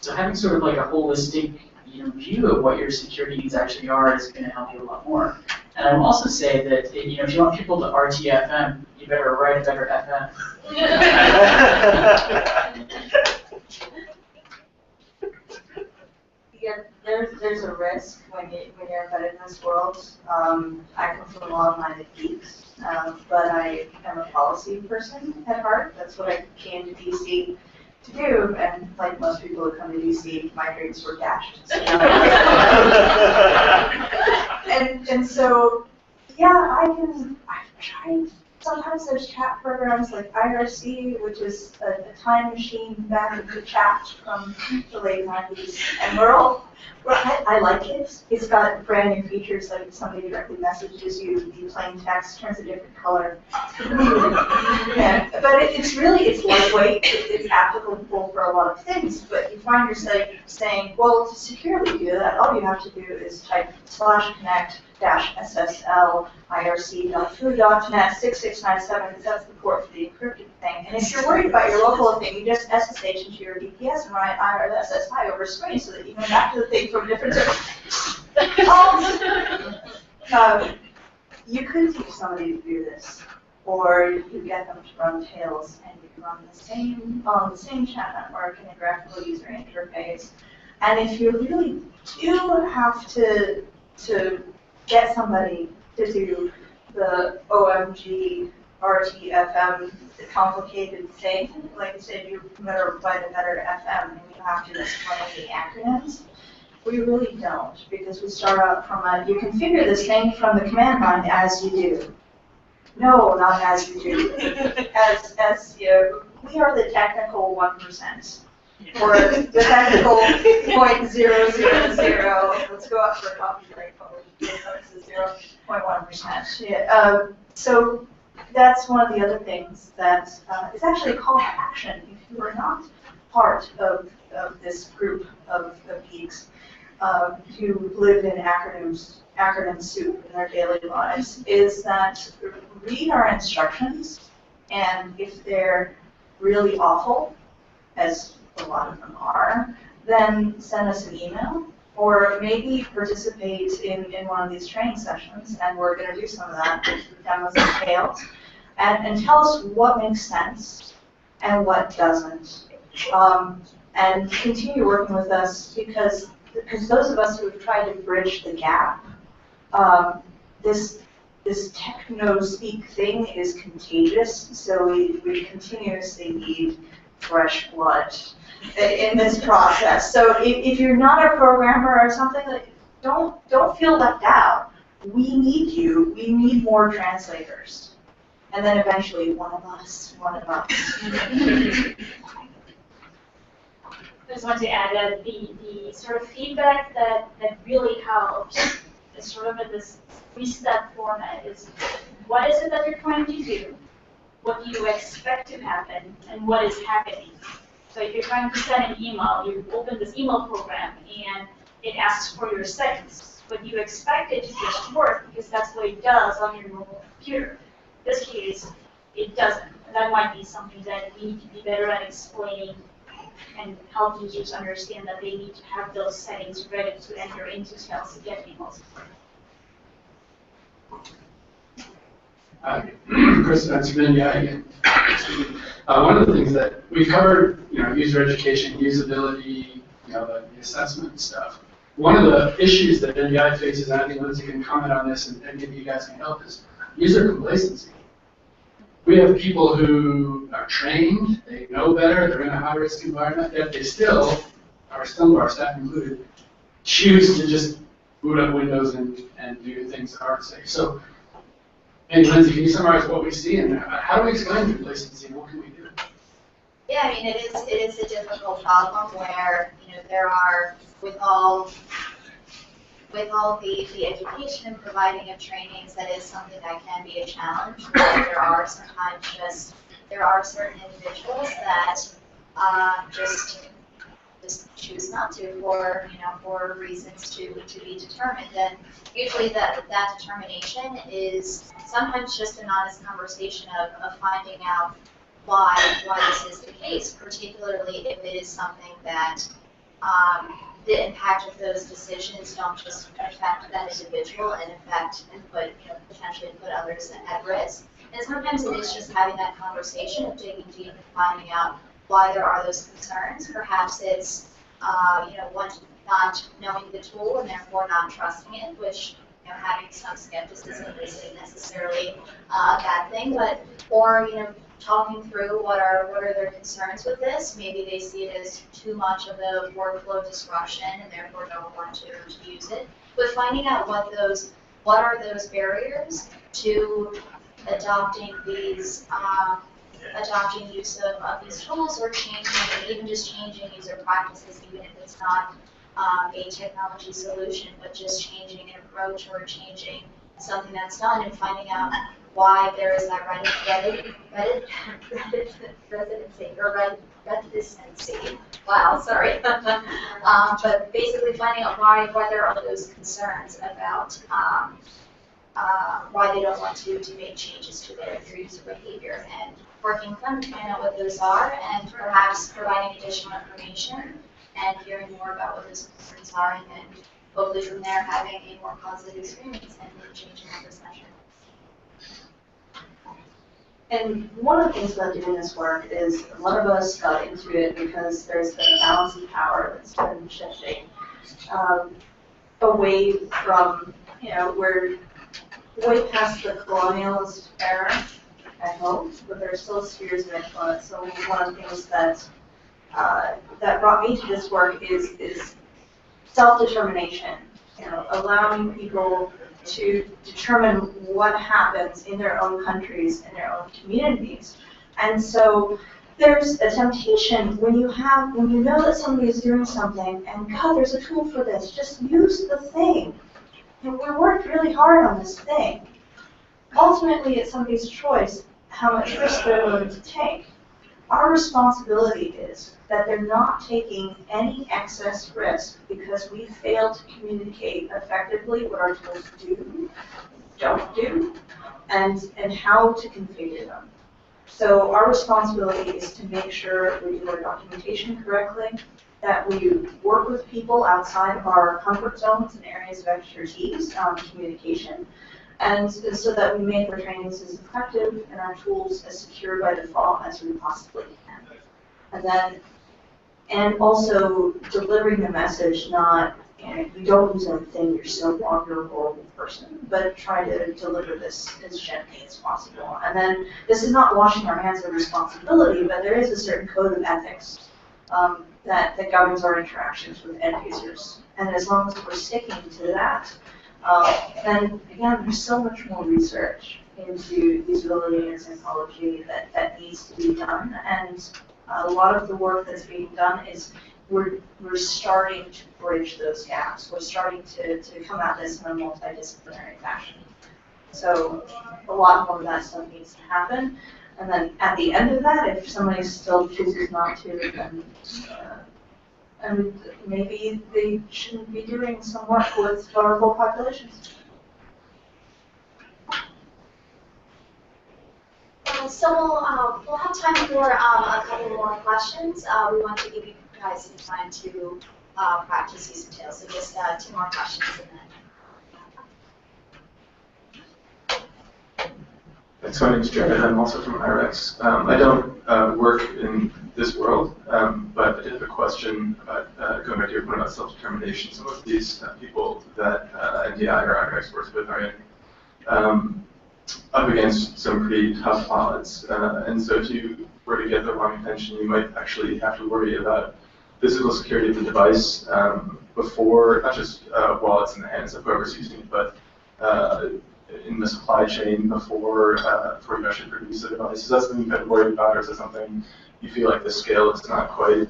So having sort of a holistic view of what your security needs actually are is going to help you a lot more. And I will also say that if you want people to RTFM, you better write a better FM. Yeah, there's a risk when you're embedded in this world. I come from a long-minded geeks, but I am a policy person at heart. That's what I came to DC to do, and like most people who come to DC, my dreams were dashed. And so, yeah, I've tried. Sometimes there's chat programs like IRC, which is a time machine back into chat from the late 90s, and I like it. It's got brand new features, like if somebody directly messages you, the plain text turns a different color. Yeah, but it's lightweight, it's applicable for a lot of things, but you find yourself saying, well, to securely do that, all you have to do is type /connect-SSL irc.foo.net 6697, because that's the port for the encrypted thing. And if you're worried about your local thing, you just SSH into your VPS and write IRSSI over screen so that you can go back to the thing from a different service. You could teach somebody to do this, or you could get them to run Tails, and you can run on the same chat network in a graphical user interface. And if you really do have to get somebody to do the OMG RTFM complicated thing, like I said, you better write a better FM, and you have to explain the acronyms. We really don't, because we start out from you configure this thing from the command line as you do. No, not as you do. As you, we are the technical 1%. Or the technical 0.000. Let's go up for a copyright public. It's 0.1%. Yeah. So that's one of the other things that is actually a call to action if you are not part of this group of geeks who live in acronym soup in their daily lives, is that read our instructions, and if they're really awful, as a lot of them are, then send us an email, or maybe participate in one of these training sessions, and we're going to do some of that with demos and tails, and tell us what makes sense and what doesn't, and continue working with us, because those of us who have tried to bridge the gap, this techno-speak thing is contagious, so we continuously need fresh blood in this process. So if you're not a programmer or something, don't feel left out. We need you. We need more translators. And then eventually one of us. I just want to add that the sort of feedback that really helps is sort of in this three-step format is, what is it that you're trying to do? What do you expect to happen? And what is happening? So if you're trying to send an email, you open this email program and it asks for your settings, but you expect it to just work because that's what it does on your mobile computer. In this case, it doesn't. And that might be something that we need to be better at explaining and help users understand that they need to have those settings ready to enter into Tails to get emails. Chris Spencerman, yeah, again. One of the things that we covered, user education, usability, the assessment stuff. One of the issues that NDI faces, and I think Lindsay can comment on this, and maybe you guys can help, is user complacency. We have people who are trained, they know better, they're in a high-risk environment, yet they still, some of our staff included, choose to just boot up Windows and do things that aren't safe. So, hey, Lindsay, can you summarize what we see, and how do we explain complacency, and what can we do? Yeah, I mean, it is a difficult problem where, there are, with all the education and providing of trainings, that is something that can be a challenge. There are sometimes there are certain individuals that just choose not to for reasons to be determined. And usually that determination is sometimes just an honest conversation of finding out why this is the case, particularly if it is something that the impact of those decisions don't just affect that individual and potentially put others at risk. And sometimes it is just having that conversation of digging deep and finding out why there are those concerns. Perhaps it's, one, not knowing the tool and therefore not trusting it, which, having some skepticism isn't necessarily a bad thing, or talking through what are their concerns with this. Maybe they see it as too much of a workflow disruption and therefore don't want to use it. But finding out what are those barriers to adopting use of these tools, or even just changing user practices, even if it's not a technology solution, but just changing an approach or changing something that's done, and finding out why there is that reticency. Wow, sorry. But basically finding out why there are those concerns about why they don't want to make changes to their user behavior, and working with them to find out what those are, and perhaps providing additional information and hearing more about what those concerns are, and then hopefully from there having a more positive experience and changing their perception. And one of the things about doing this work is a lot of us got into it because there's been a balance of power that's been shifting away from, we're way past the colonialist era, I hope, but there are still spheres of influence. So one of the things that brought me to this work is self-determination, allowing people to determine what happens in their own countries, in their own communities. And so there's a temptation when you know that somebody is doing something, and God, there's a tool for this, just use the thing. And we worked really hard on this thing. Ultimately, it's somebody's choice how much risk they're willing to take. Our responsibility is that they're not taking any excess risk because we failed to communicate effectively what our tools do, don't do, and how to configure them. So our responsibility is to make sure we do our documentation correctly, that we work with people outside of our comfort zones and areas of expertise on communication, and so that we make our trainings as effective and our tools as secure by default as we possibly can. And also delivering the message, not, you don't use anything, you're so wrong, you're a horrible person, but try to deliver this as gently as possible. And then this is not washing our hands of responsibility, but there is a certain code of ethics that governs our interactions with end users. And as long as we're sticking to that, then again, there's so much more research into usability and psychology that needs to be done. And a lot of the work that's being done is we're starting to bridge those gaps. We're starting to come at this in a multidisciplinary fashion. So a lot more of that stuff needs to happen. And then at the end of that, if somebody still chooses not to, then and maybe they shouldn't be doing some work with vulnerable populations. So we'll have time for a couple more questions. We want to give you guys some time to practice these details. So just 2 more questions and then. Thanks, my name is Jared. I'm also from IREX. I don't work in this world, but I did have a question about going back to your point about self-determination. Some of these people that NDI or IREX works with are in up against some pretty tough odds, and so if you were to get the wrong intention, you might actually have to worry about physical security of the device before, not just while it's in the hands of whoever's using it, but in the supply chain before you actually produce the device. Is that something you've been worried about, or is it something you feel like the scale is not quite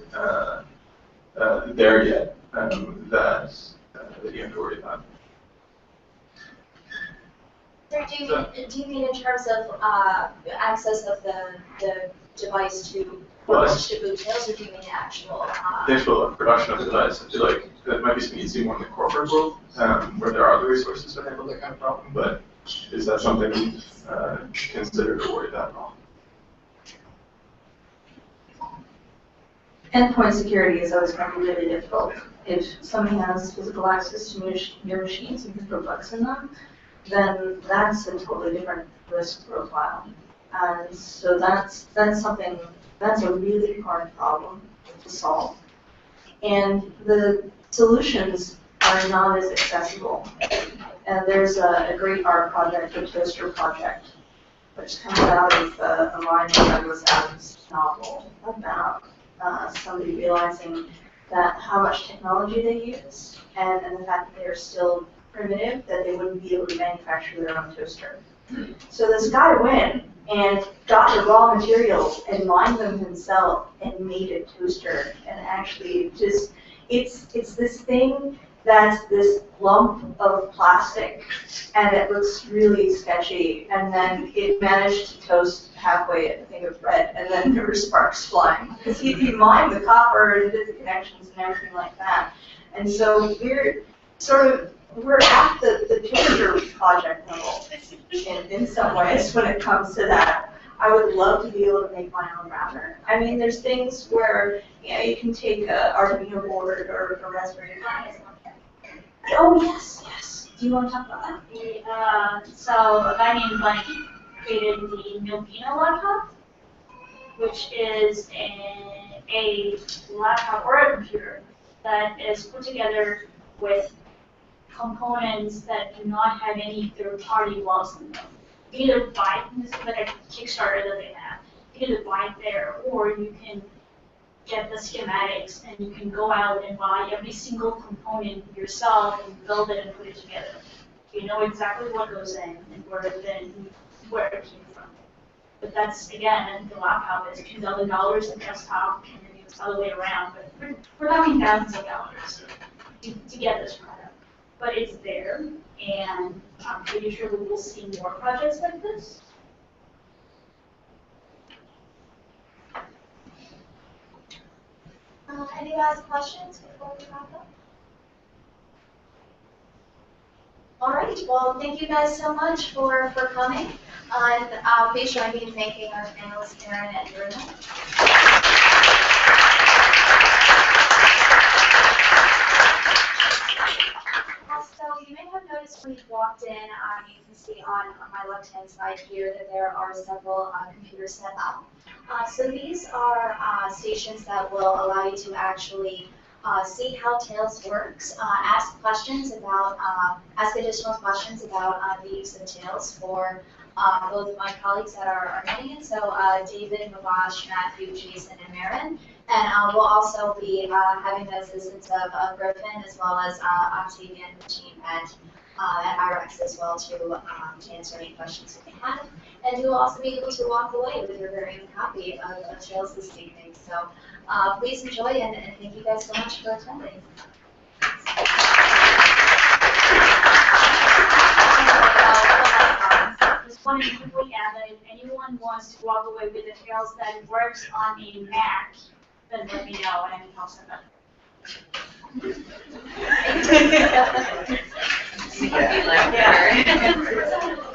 there yet that you have to worry about? Do you mean in terms of access of the device to boot tails, or do you mean the actual? The actual production of the device. I feel like that might be something you see more in the corporate world, where there are other resources to handle that kind of problem. But is that something you've considered or worried about at all? endpoint security is always going to be really difficult. If somebody has physical access to your machines and can put bugs in them, then that's a totally different risk profile. And so that's a really hard problem to solve. And the solutions are not as accessible. And there's a great art project, the Toaster Project, which comes out of a line of Douglas Adams' novel about somebody realizing that how much technology they use and the fact that they're still primitive, that they wouldn't be able to manufacture their own toaster. So this guy went and got the raw materials and mined them himself and made a toaster. And actually just, it's this thing that's this lump of plastic and it looks really sketchy, and then it managed to toast halfway a thing of bread, and then there were sparks flying because he mined the copper and did the connections and everything like that. And so we're at the toaster project level in some ways when it comes to that. I would love to be able to make my own router. I mean, there's things where you can take a Arduino board or a Raspberry Pi. Oh yes. Do you want to talk about that? So a guy named Blanky created the Milvino laptop, which is a laptop or a computer that is put together with components that do not have any third-party logs in them. You either buy it, this is like a Kickstarter that they have. You can either buy it there, or you can get the schematics and you can go out and buy every single component yourself and build it and put it together. You know exactly what goes in and where it came from. But that's, again, the laptop is $2,000, the desktop, and then it's the other way around. But we're talking thousands of dollars to get this product. But it's there, and I'm pretty sure we will see more projects like this. Any last questions before we wrap up? All right, well, thank you guys so much for coming. And please join me in thanking our panelists, Karen and Bruno. So you may have noticed when you walked in, you can see on my left-hand side here that there are several computers set up. So these are stations that will allow you to actually see how Tails works, ask additional questions about the use of Tails for both of my colleagues that are running it, so David, Mavash, Matthew, Jason, and Marin. And we'll also be having the assistance of Griffin as well as Octavia and the team at IREX as well to answer any questions you may have. And you'll also be able to walk away with your very own copy of Tails this evening. So please enjoy, and thank you guys so much for attending. Just wanted to quickly add that if anyone wants to walk away with a Tails that works on a Mac, then let me know and I can help set that up. Yeah.